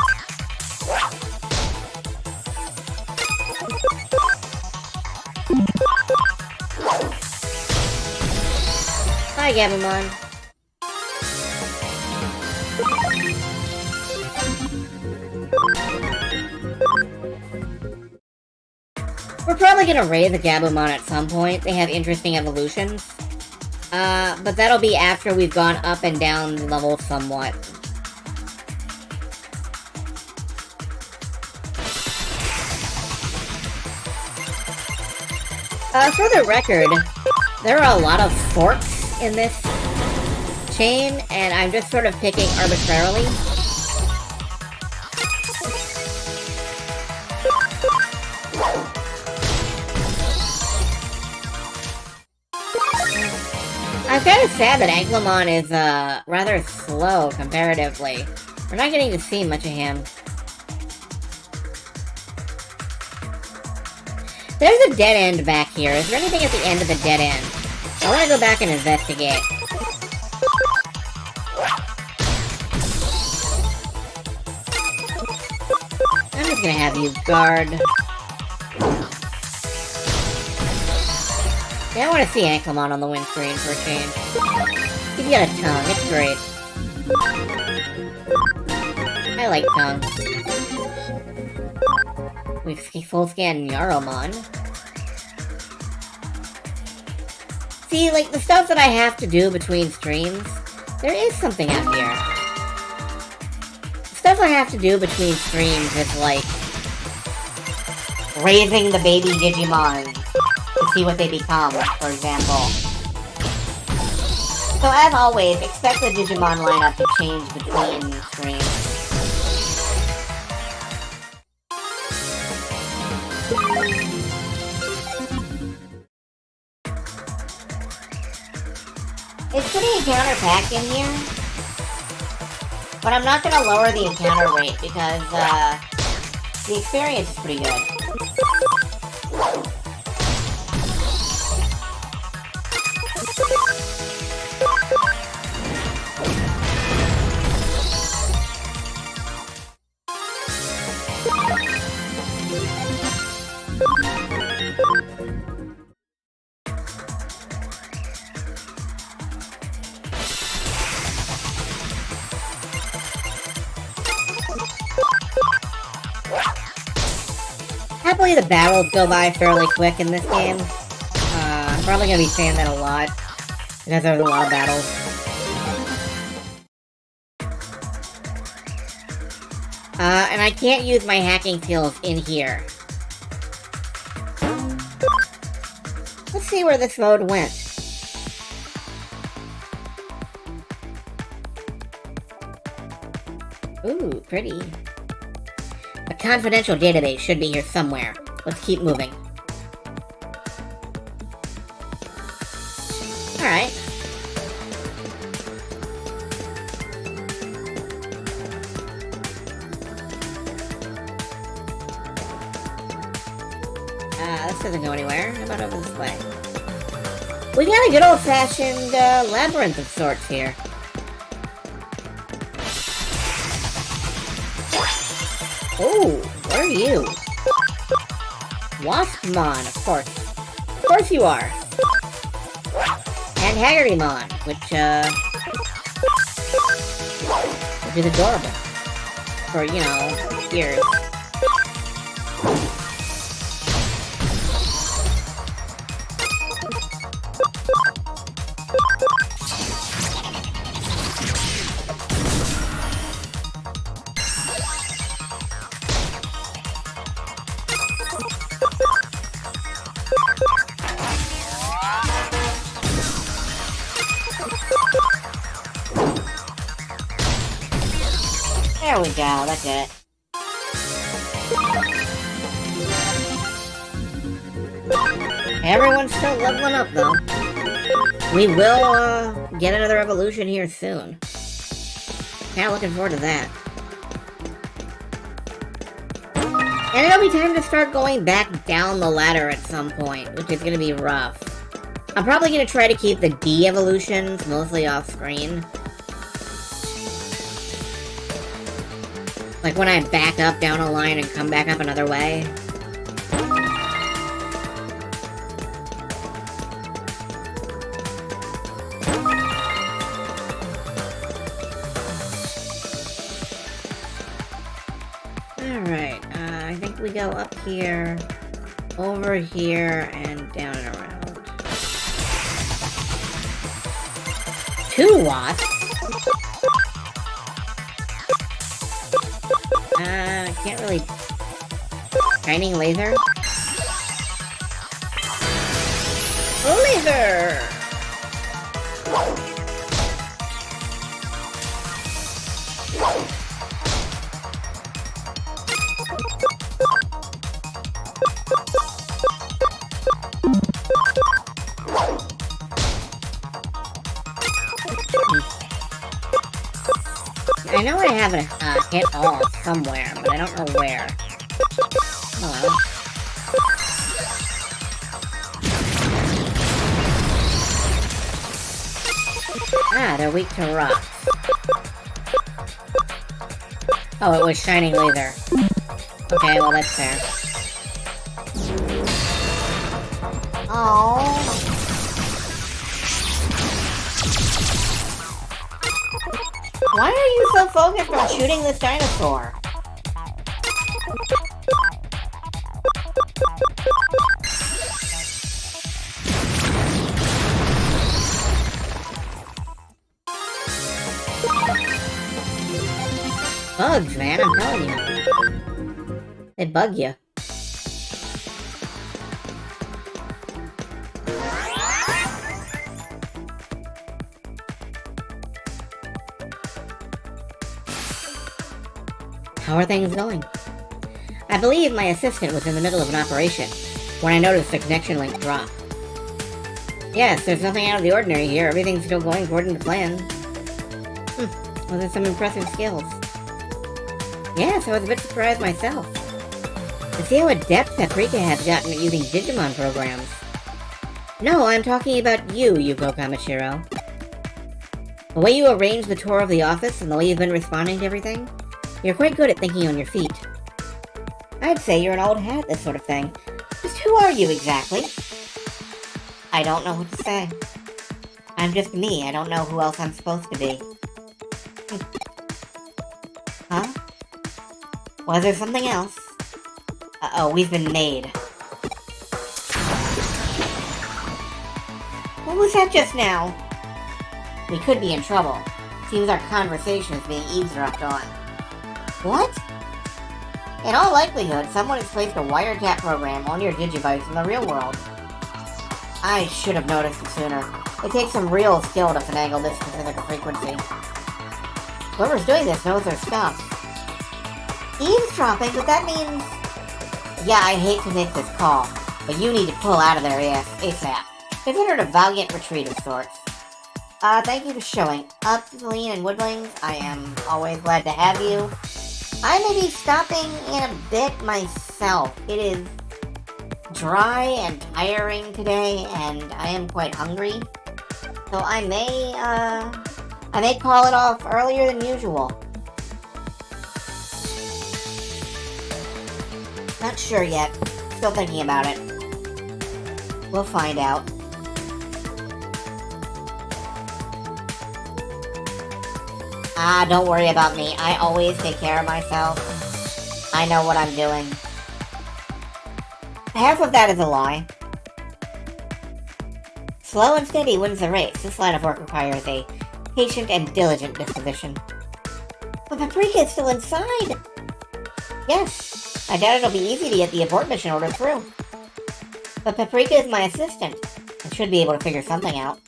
Hi, Gabumon. We're probably gonna raise a Gabumon at some point. They have interesting evolutions. But that'll be after we've gone up and down the level somewhat. For the record, there are a lot of forks in this chain, and I'm just sort of picking arbitrarily. it's kind of sad that Anklemon is, rather slow comparatively. We're not getting to see much of him. There's a dead end back here. Is there anything at the end of the dead end? I want to go back and investigate. I'm just gonna have you guard. Yeah, I want to see Anklemon on the windscreen for a change. He's got a tongue. It's great. I like tongue. We've full scanned Yaromon. See, like, the stuff that I have to do between streams, there is something out here. The stuff I have to do between streams is, like, raising the baby Digimon to see what they become, for example. So as always, expect the Digimon lineup to change between streams. It's pretty encounter packed in here, but I'm not gonna lower the encounter rate because the experience is pretty good. Happily, the battles go by fairly quick in this game. I'm probably gonna be saying that a lot, because there's a lot of battles. And I can't use my hacking skills in here. Let's see where this mode went. Ooh, pretty. A confidential database should be here somewhere. Let's keep moving. Alright. This doesn't go anywhere. How about over this way? We got a good old-fashioned, labyrinth of sorts here. Oh, what are you? Waspmon, of course. Of course you are. And Haggertymon, which is adorable. For, you know, ears. There we go, that's it. Everyone's still leveling up, though. We will, get another evolution here soon. Kinda looking forward to that. And it'll be time to start going back down the ladder at some point, which is gonna be rough. I'm probably gonna try to keep the D evolutions mostly off screen. Like when I back up down a line and come back up another way. Alright, I think we go up here, over here, and down and around. 2 wasps? Can't really... Shining laser? Laser! I know I have a hit all somewhere, but I don't know where. Oh well. Ah, they're weak to rocks. Oh, it was shining laser. Okay, well that's fair. Oh. Why are you so focused on shooting this dinosaur? Bugs, man, I'm telling you. They bug you. How are things going? I believe my assistant was in the middle of an operation when I noticed the connection link drop. Yes, there's nothing out of the ordinary here. Everything's still going according to plan. Well, there's some impressive skills. Yes, I was a bit surprised myself to see how adept Paprika has gotten at using Digimon programs. No, I'm talking about you, Yuko Kamishiro. The way you arranged the tour of the office and the way you've been responding to everything, you're quite good at thinking on your feet. I'd say you're an old hat at this sort of thing. Just who are you exactly? I don't know what to say. I'm just me. I don't know who else I'm supposed to be. Huh? Was there something else? Uh-oh, we've been made. What was that just now? We could be in trouble. Seems our conversation is being eavesdropped on. What? In all likelihood, someone has placed a wiretap program on your Digivice in the real world. I should have noticed it sooner. It takes some real skill to finagle this specific frequency. Whoever's doing this knows their stuff. Eavesdropping, but that means... Yeah, I hate to make this call, but you need to pull out of there ASAP. Consider it a valiant retreat of sorts. Thank you for showing up, Celine and Woodlings. I am always glad to have you. I may be stopping in a bit myself. It is dry and tiring today, and I am quite hungry. So I may call it off earlier than usual. Not sure yet. Still thinking about it. We'll find out. Don't worry about me. I always take care of myself. I know what I'm doing. Half of that is a lie. Slow and steady wins the race. This line of work requires a patient and diligent disposition. But Paprika is still inside! Yes, I doubt it'll be easy to get the abort mission order through. But Paprika is my assistant, and should be able to figure something out.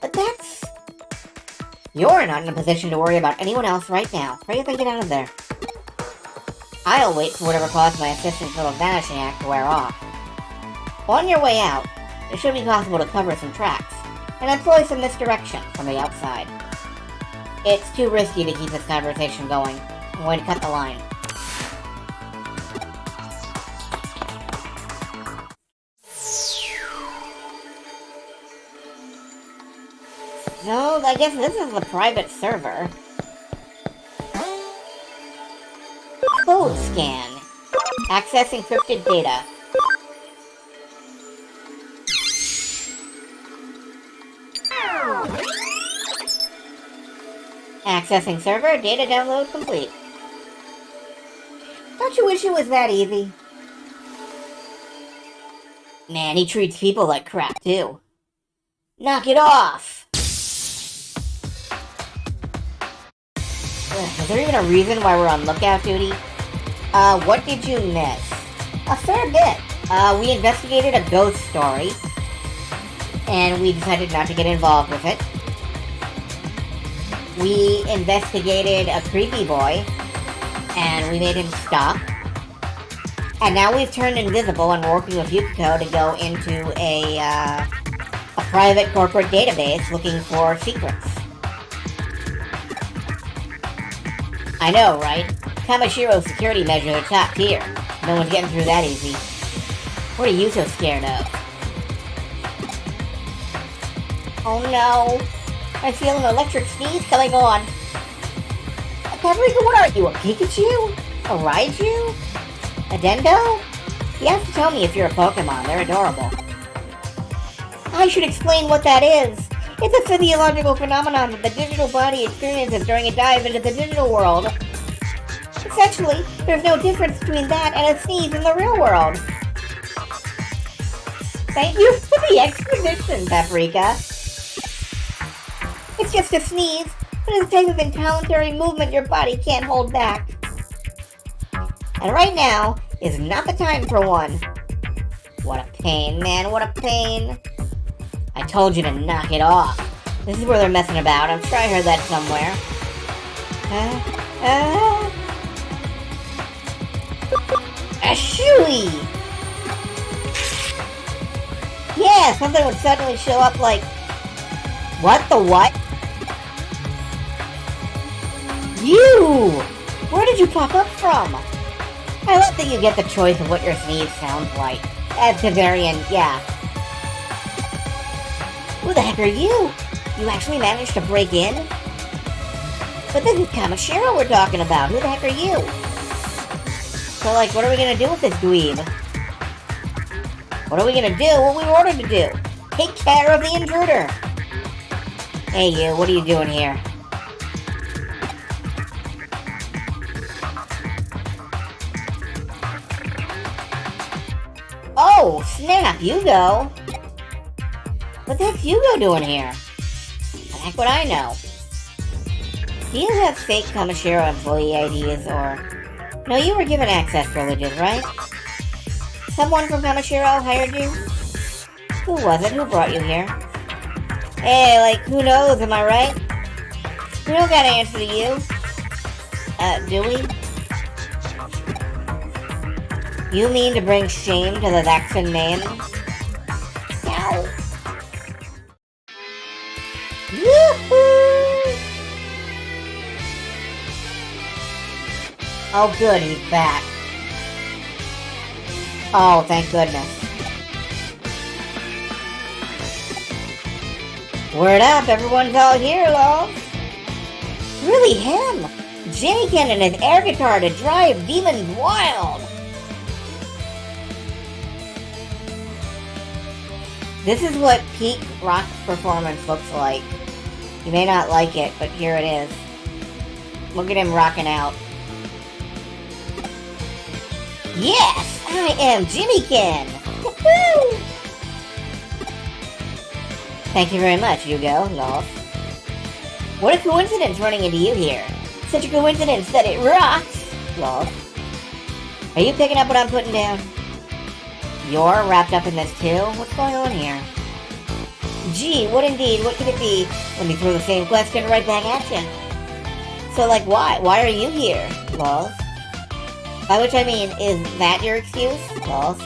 But that's... You're not in a position to worry about anyone else right now. Hurry up and get out of there. I'll wait for whatever caused my assistant's little vanishing act to wear off. On your way out, it should be possible to cover some tracks, and employ some misdirection from the outside. It's too risky to keep this conversation going. I'm going to cut the line. So, I guess this is the private server. Code scan. Access encrypted data. Accessing server, data download complete. Don't you wish it was that easy? Man, he treats people like crap, too. Knock it off! Is there even a reason why we're on lookout duty? What did you miss? A fair bit. We investigated a ghost story, and we decided not to get involved with it. We investigated a creepy boy, and we made him stop. And now we've turned invisible and we're working with Yukiko to go into a private corporate database looking for secrets. I know, right? Kamashiro's security measures are top tier. No one's getting through that easy. What are you so scared of? Oh no! I feel an electric sneeze coming on. Paprika, what are you, a Pikachu? A Raichu? A Dendo? You have to tell me if you're a Pokemon. They're adorable. I should explain what that is. It's a physiological phenomenon that the digital body experiences during a dive into the digital world. Essentially, there's no difference between that and a sneeze in the real world. Thank you for the explanation, Paprika. It's just a sneeze, but it's a type of involuntary movement your body can't hold back. And right now is not the time for one. What a pain, man, what a pain. I told you to knock it off. This is where they're messing about. I'm sure I heard that somewhere. Ashooey! Yeah, something would suddenly show up like... What the what? You! Where did you pop up from? I love that you get the choice of what your sneeze sounds like. At the very end, yeah. Who the heck are you? You actually managed to break in? But this is Kamashiro we're talking about. Who the heck are you? So, like, what are we gonna do with this dweeb? What are we gonna do? What we were ordered to do? Take care of the intruder! Hey, you, what are you doing here? Oh, snap, Yugo! What the heck's Yugo doing here? The heck would I know? Do you have fake Kamashiro employee IDs, or... No, you were given access privileges, right? Someone from Kamashiro hired you? Who was it? Who brought you here? Hey, like, who knows, am I right? We don't gotta answer to you. Do we? You mean to bring shame to the Vaxxin name? Ow. Woohoo! Oh good, he's back. Oh, thank goodness. Word up, everyone's all here, love. Really him! Jimmykin and his air guitar to drive demons wild! This is what peak rock performance looks like. You may not like it, but here it is. Look at him rocking out. Yes! I am Jimmykin! Woohoo! Thank you very much, Yugo, lol. What a coincidence running into you here. Such a coincidence that it rocks! Lol. Are you picking up what I'm putting down? You're wrapped up in this too? What's going on here? Gee, what indeed? What could it be? Let me throw the same question right back at you. So, like, why? Why are you here? Lol. By which I mean, is that your excuse? Lol.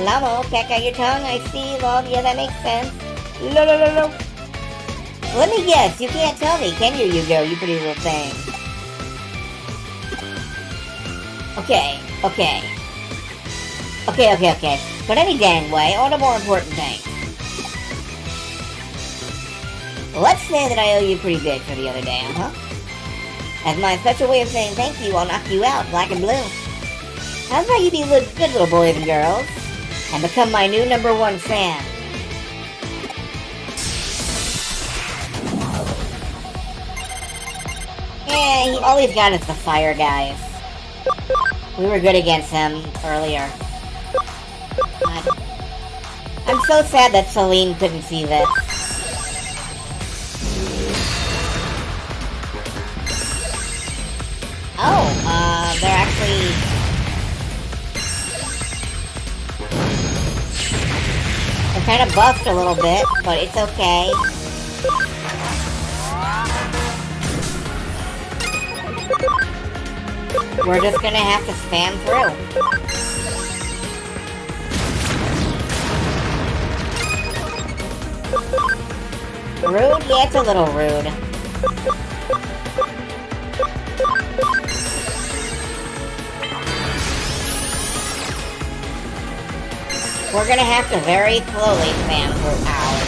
Lamo, cack out your tongue, I see, lol, yeah, that makes sense. Lo. Let me guess, you can't tell me, can you, Yugo, you pretty little thing? Okay. But any dang way, on to more important things. Let's say that I owe you pretty big for the other day, As my special way of saying thank you, I'll knock you out, black and blue. How about you be good little boys and girls, and become my new #1 fan? Yeah, all he's got is the fire guys. We were good against him earlier. God. I'm so sad that Celine couldn't see this. Oh, they're actually... They're kind of buffed a little bit, but it's okay. We're just gonna have to spam through. Rude? Yeah, it's a little rude. We're gonna have to very slowly spam through ours.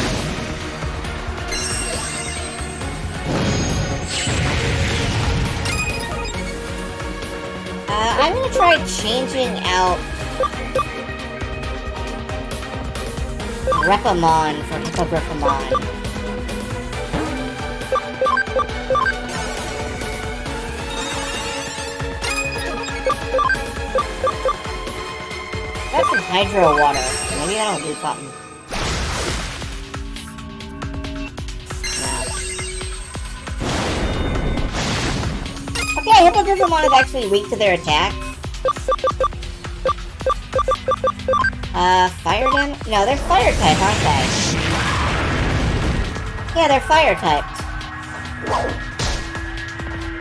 I'm gonna try changing out Repamon for Hippogriffamon. That's some hydro water. Maybe that'll do something. No. Okay, Hippogriffamon is actually weak to their attacks. Fire damage? No, they're fire type, aren't they? Yeah, they're fire typed.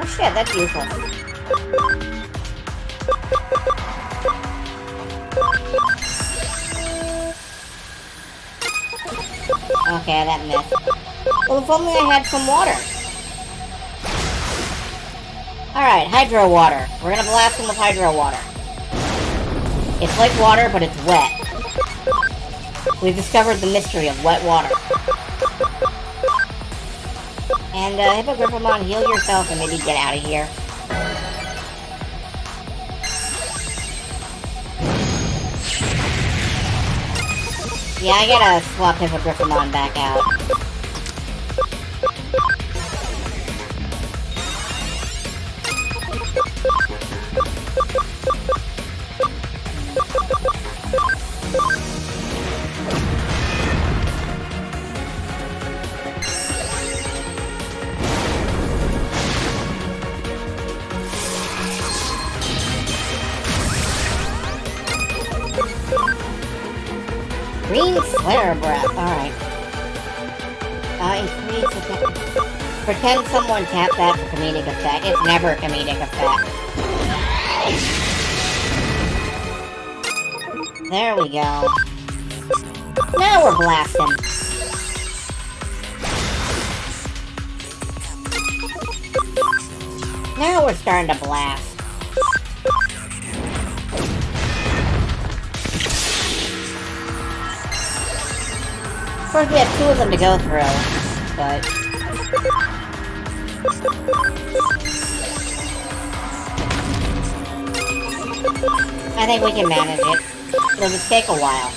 Oh shit, that's useless. Okay, that missed. Well, if only I had some water. Alright, hydro water. We're gonna blast him with hydro water. It's like water, but it's wet. We've discovered the mystery of wet water. And, Hippogriffamon, heal yourself and maybe get out of here. Yeah, I gotta swap Hippogriffamon back out. Green Flare Breath, alright. Increase attack. Pretend someone tapped that for comedic effect. It's never comedic effect. There we go. Now we're blasting. Now we're starting to blast. Of course, we have two of them to go through, but... I think we can manage it. It'll just take a while.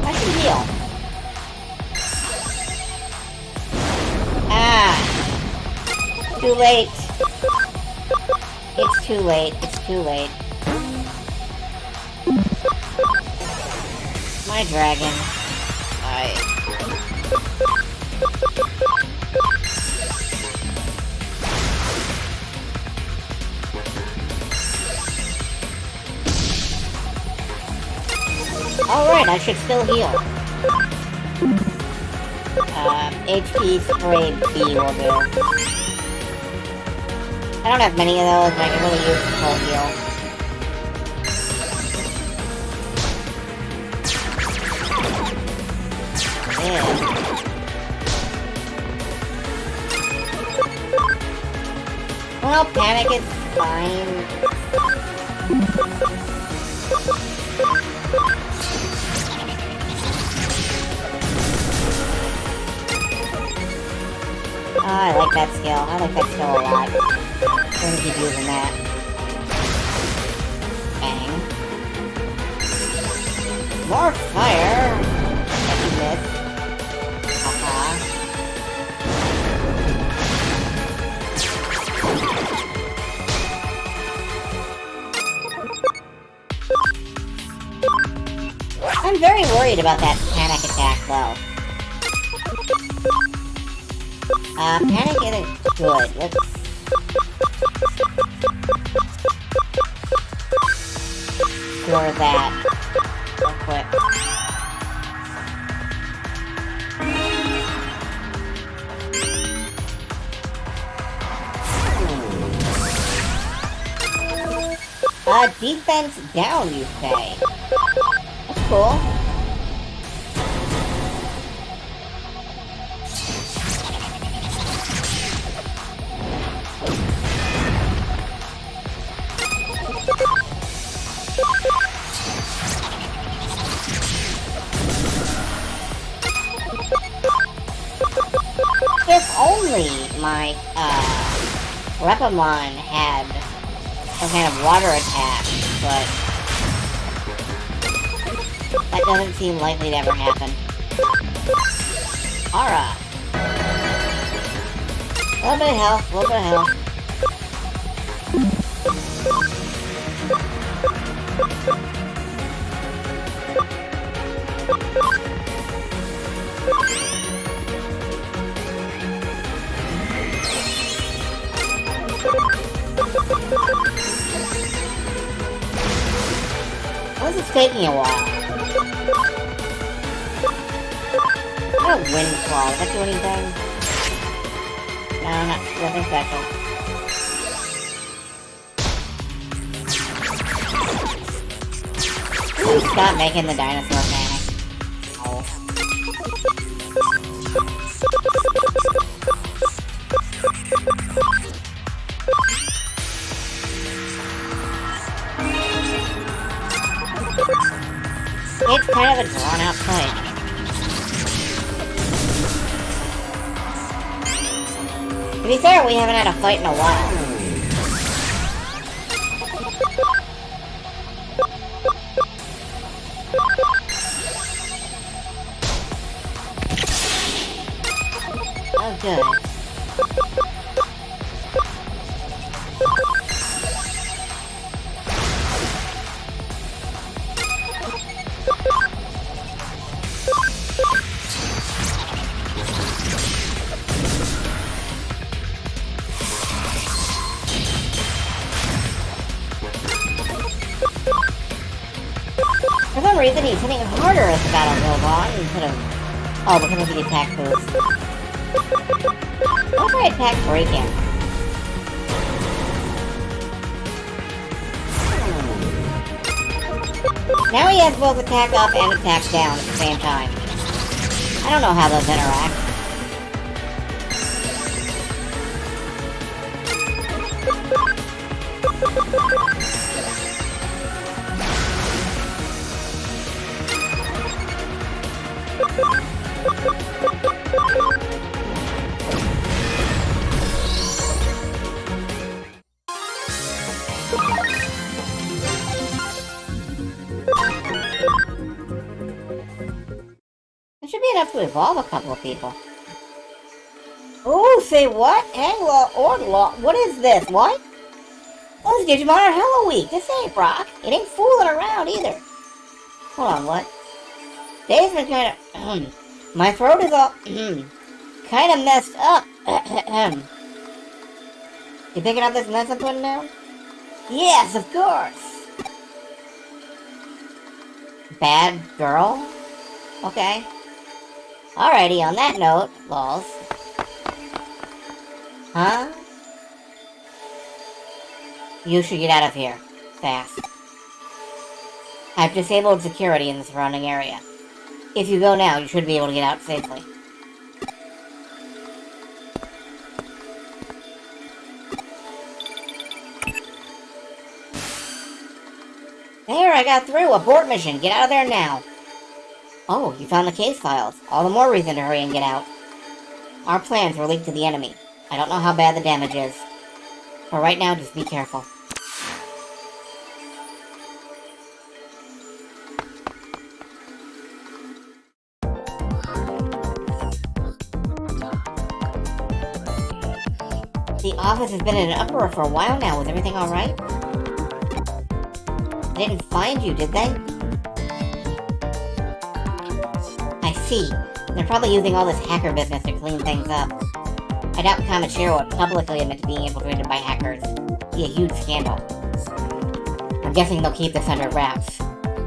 I can heal. Ah! Too late. It's too late. It's too late. My dragon. Alright, I should still heal. HP spray B will do. I don't have many of those, but I can really use the full heal. Well, panic is fine. Oh, I like that skill. I like that skill a lot. I'm gonna keep using that. Bang. More fire! That you missed. I'm very worried about that panic attack, though. Panic isn't good. Let's... cure that real quick. Defense down, you say? cool. If only my, Repamon had some kind of water attack, but that doesn't seem likely to ever happen. Aura. A little bit of health, a little bit of health. Why is it taking a while? What a wind claw, does that do anything? No, nothing special. Please stop making the dinosaur panic. Oh. It's kind of a drawn-out fight. To be fair, we haven't had a fight in a while. Oh, good. For some reason, he's hitting harder as the battle goes on instead of... Oh, because of the attack boost. What if I attack break him? Now he has both attack up and attack down at the same time. I don't know how those interact. It should be enough to evolve a couple of people. Oh, say what? Angla or law? What is this? What? Those Digimon are hella weak. This ain't rock. It ain't fooling around either. Hold on, what? Dave's been kind of... my throat is all... kind of messed up. You picking up this mess I'm putting down? Yes, of course. Bad girl? Okay. Alrighty, on that note, lols. Huh? You should get out of here. Fast. I've disabled security in the surrounding area. If you go now, you should be able to get out safely. There, I got through. Abort mission. Get out of there now. Oh, you found the case files. All the more reason to hurry and get out. Our plans were leaked to the enemy. I don't know how bad the damage is. But right now, just be careful. The office has been in an uproar for a while now. Was everything alright? They didn't find you, did they? I see. They're probably using all this hacker business to clean things up. I doubt Kamachiro would publicly admit to being infiltrated by hackers. It'd be a huge scandal. I'm guessing they'll keep this under wraps.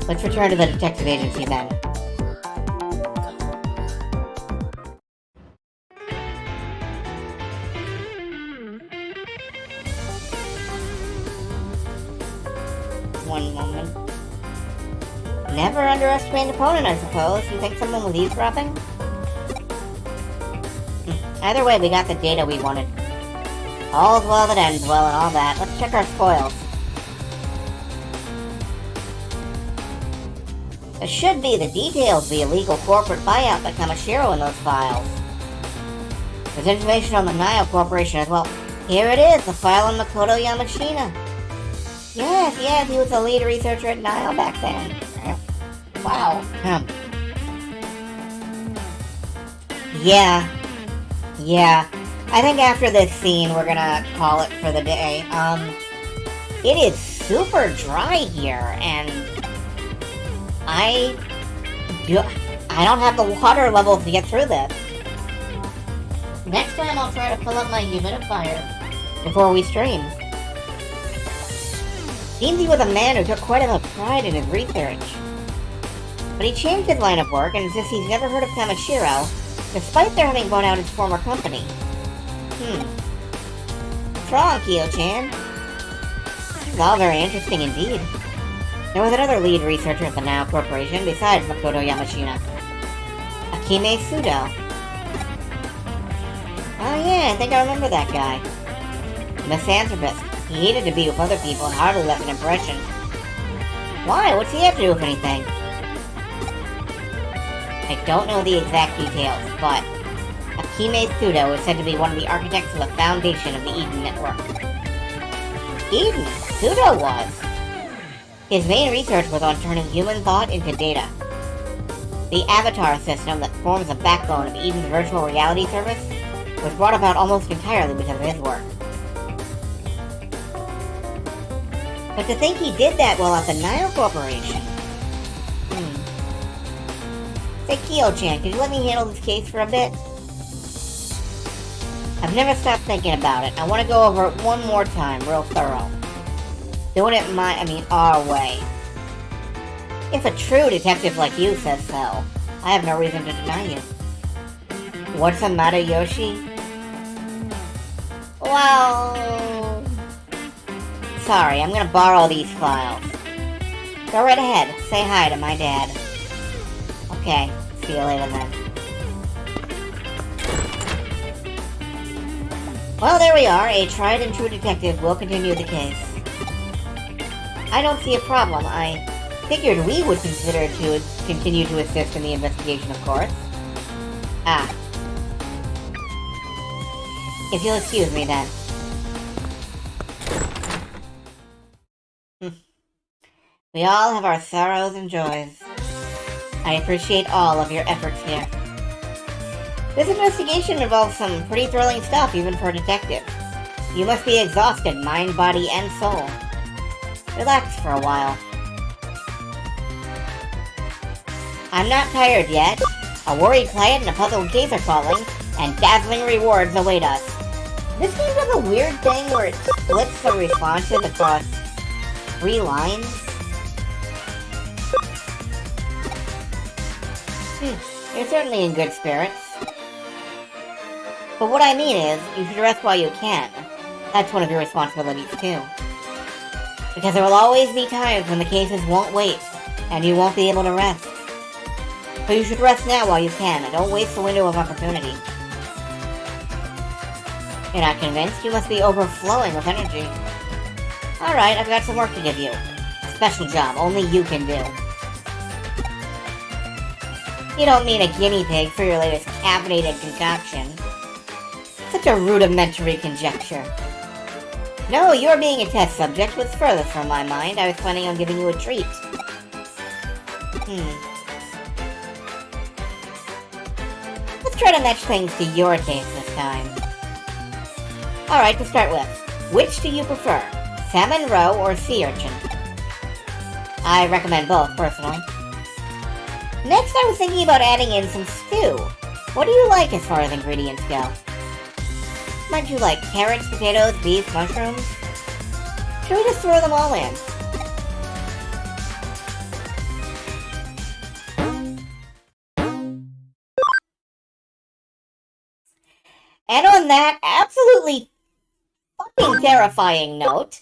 Let's return to the detective agency then. One moment. Never underestimate an opponent, I suppose. You think someone was eavesdropping? Either way, we got the data we wanted. All's well that ends well and all that. Let's check our spoils. There should be the details of the illegal corporate buyout by Kamashiro in those files. There's information on the Nile Corporation as well. Here it is, the file on Makoto Yamashina. Yes, he was the lead researcher at Nile back then. Wow. Yeah. I think after this scene, we're gonna call it for the day. It is super dry here, and I don't have the water levels to get through this. Next time I'll try to fill up my humidifier before we stream. Seems he was a man who took quite a pride in his research. But he changed his line of work and insists he's never heard of Kamashiro, despite their having bought out his former company. What's wrong, Kyo-chan? This is all very interesting indeed. There was another lead researcher at the Nile Corporation besides Makoto Yamashina. Akime Sudo. Oh yeah, I think I remember that guy. A misanthropist. He hated to be with other people and hardly left an impression. Why? What's he have to do with anything? I don't know the exact details, but Akime Sudo is said to be one of the architects of the foundation of the Eden Network. Eden? Sudo was? His main research was on turning human thought into data. The avatar system that forms the backbone of Eden's virtual reality service was brought about almost entirely because of his work. But to think he did that while at the Nile Corporation. Say, Kyo-chan, could you let me handle this case for a bit? I've never stopped thinking about it. I want to go over it one more time, real thorough. Doing it our way. If a true detective like you says so, I have no reason to deny you. What's the matter, Yoshi? Well... Sorry, I'm gonna borrow these files. Go right ahead. Say hi to my dad. Okay, see you later then. Well, there we are. A tried and true detective will continue the case. I don't see a problem. I figured we would consider to continue to assist in the investigation, of course. If you'll excuse me, then. We all have our sorrows and joys. I appreciate all of your efforts here. This investigation involves some pretty thrilling stuff, even for a detective. You must be exhausted, mind, body, and soul. Relax for a while. I'm not tired yet. A worried client and a puzzled case are calling, and dazzling rewards await us. This game does a weird thing where it splits the responses across 3 lines. You're certainly in good spirits. But what I mean is, you should rest while you can. That's one of your responsibilities, too. Because there will always be times when the cases won't wait, and you won't be able to rest. So you should rest now while you can, and don't waste the window of opportunity. You're not convinced? You must be overflowing with energy. Alright, I've got some work to give you. A special job only you can do. You don't mean a guinea pig for your latest caffeinated concoction. Such a rudimentary conjecture. No, you're being a test subject was furthest from my mind. I was planning on giving you a treat. Let's try to match things to your taste this time. Alright, to start with, which do you prefer? Salmon roe or sea urchin? I recommend both, personally. Next, I was thinking about adding in some stew. What do you like as far as ingredients go? Might you like carrots, potatoes, beef, mushrooms? Should we just throw them all in? And on that absolutely fucking terrifying note,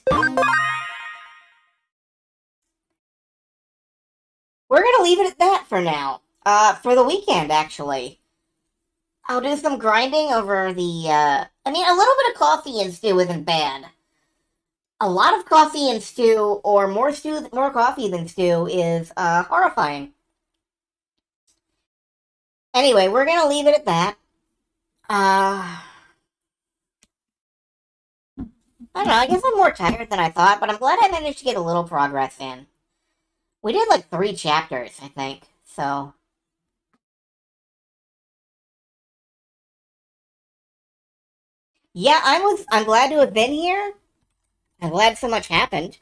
we're we're gonna leave it at that for now. For the weekend, actually. I'll do some grinding over the, I mean, a little bit of coffee and stew isn't bad. A lot of coffee and stew, or more coffee than stew, is, horrifying. Anyway, we're gonna leave it at that. I don't know, I guess I'm more tired than I thought, but I'm glad I managed to get a little progress in. We did like 3 chapters, I think, so. Yeah, I'm glad to have been here. I'm glad so much happened.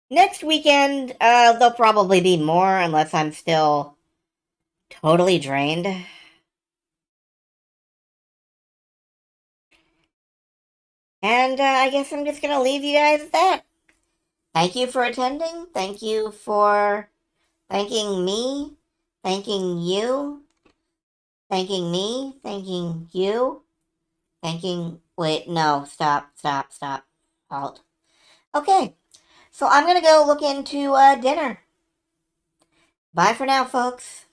Next weekend, there'll probably be more unless I'm still totally drained. And I guess I'm just gonna leave you guys at that. Thank you for attending. Thank you for thanking me, thanking you, thanking me, thanking you, thanking. Wait, no, stop. Halt. Okay, so I'm gonna go look into dinner. Bye for now, folks.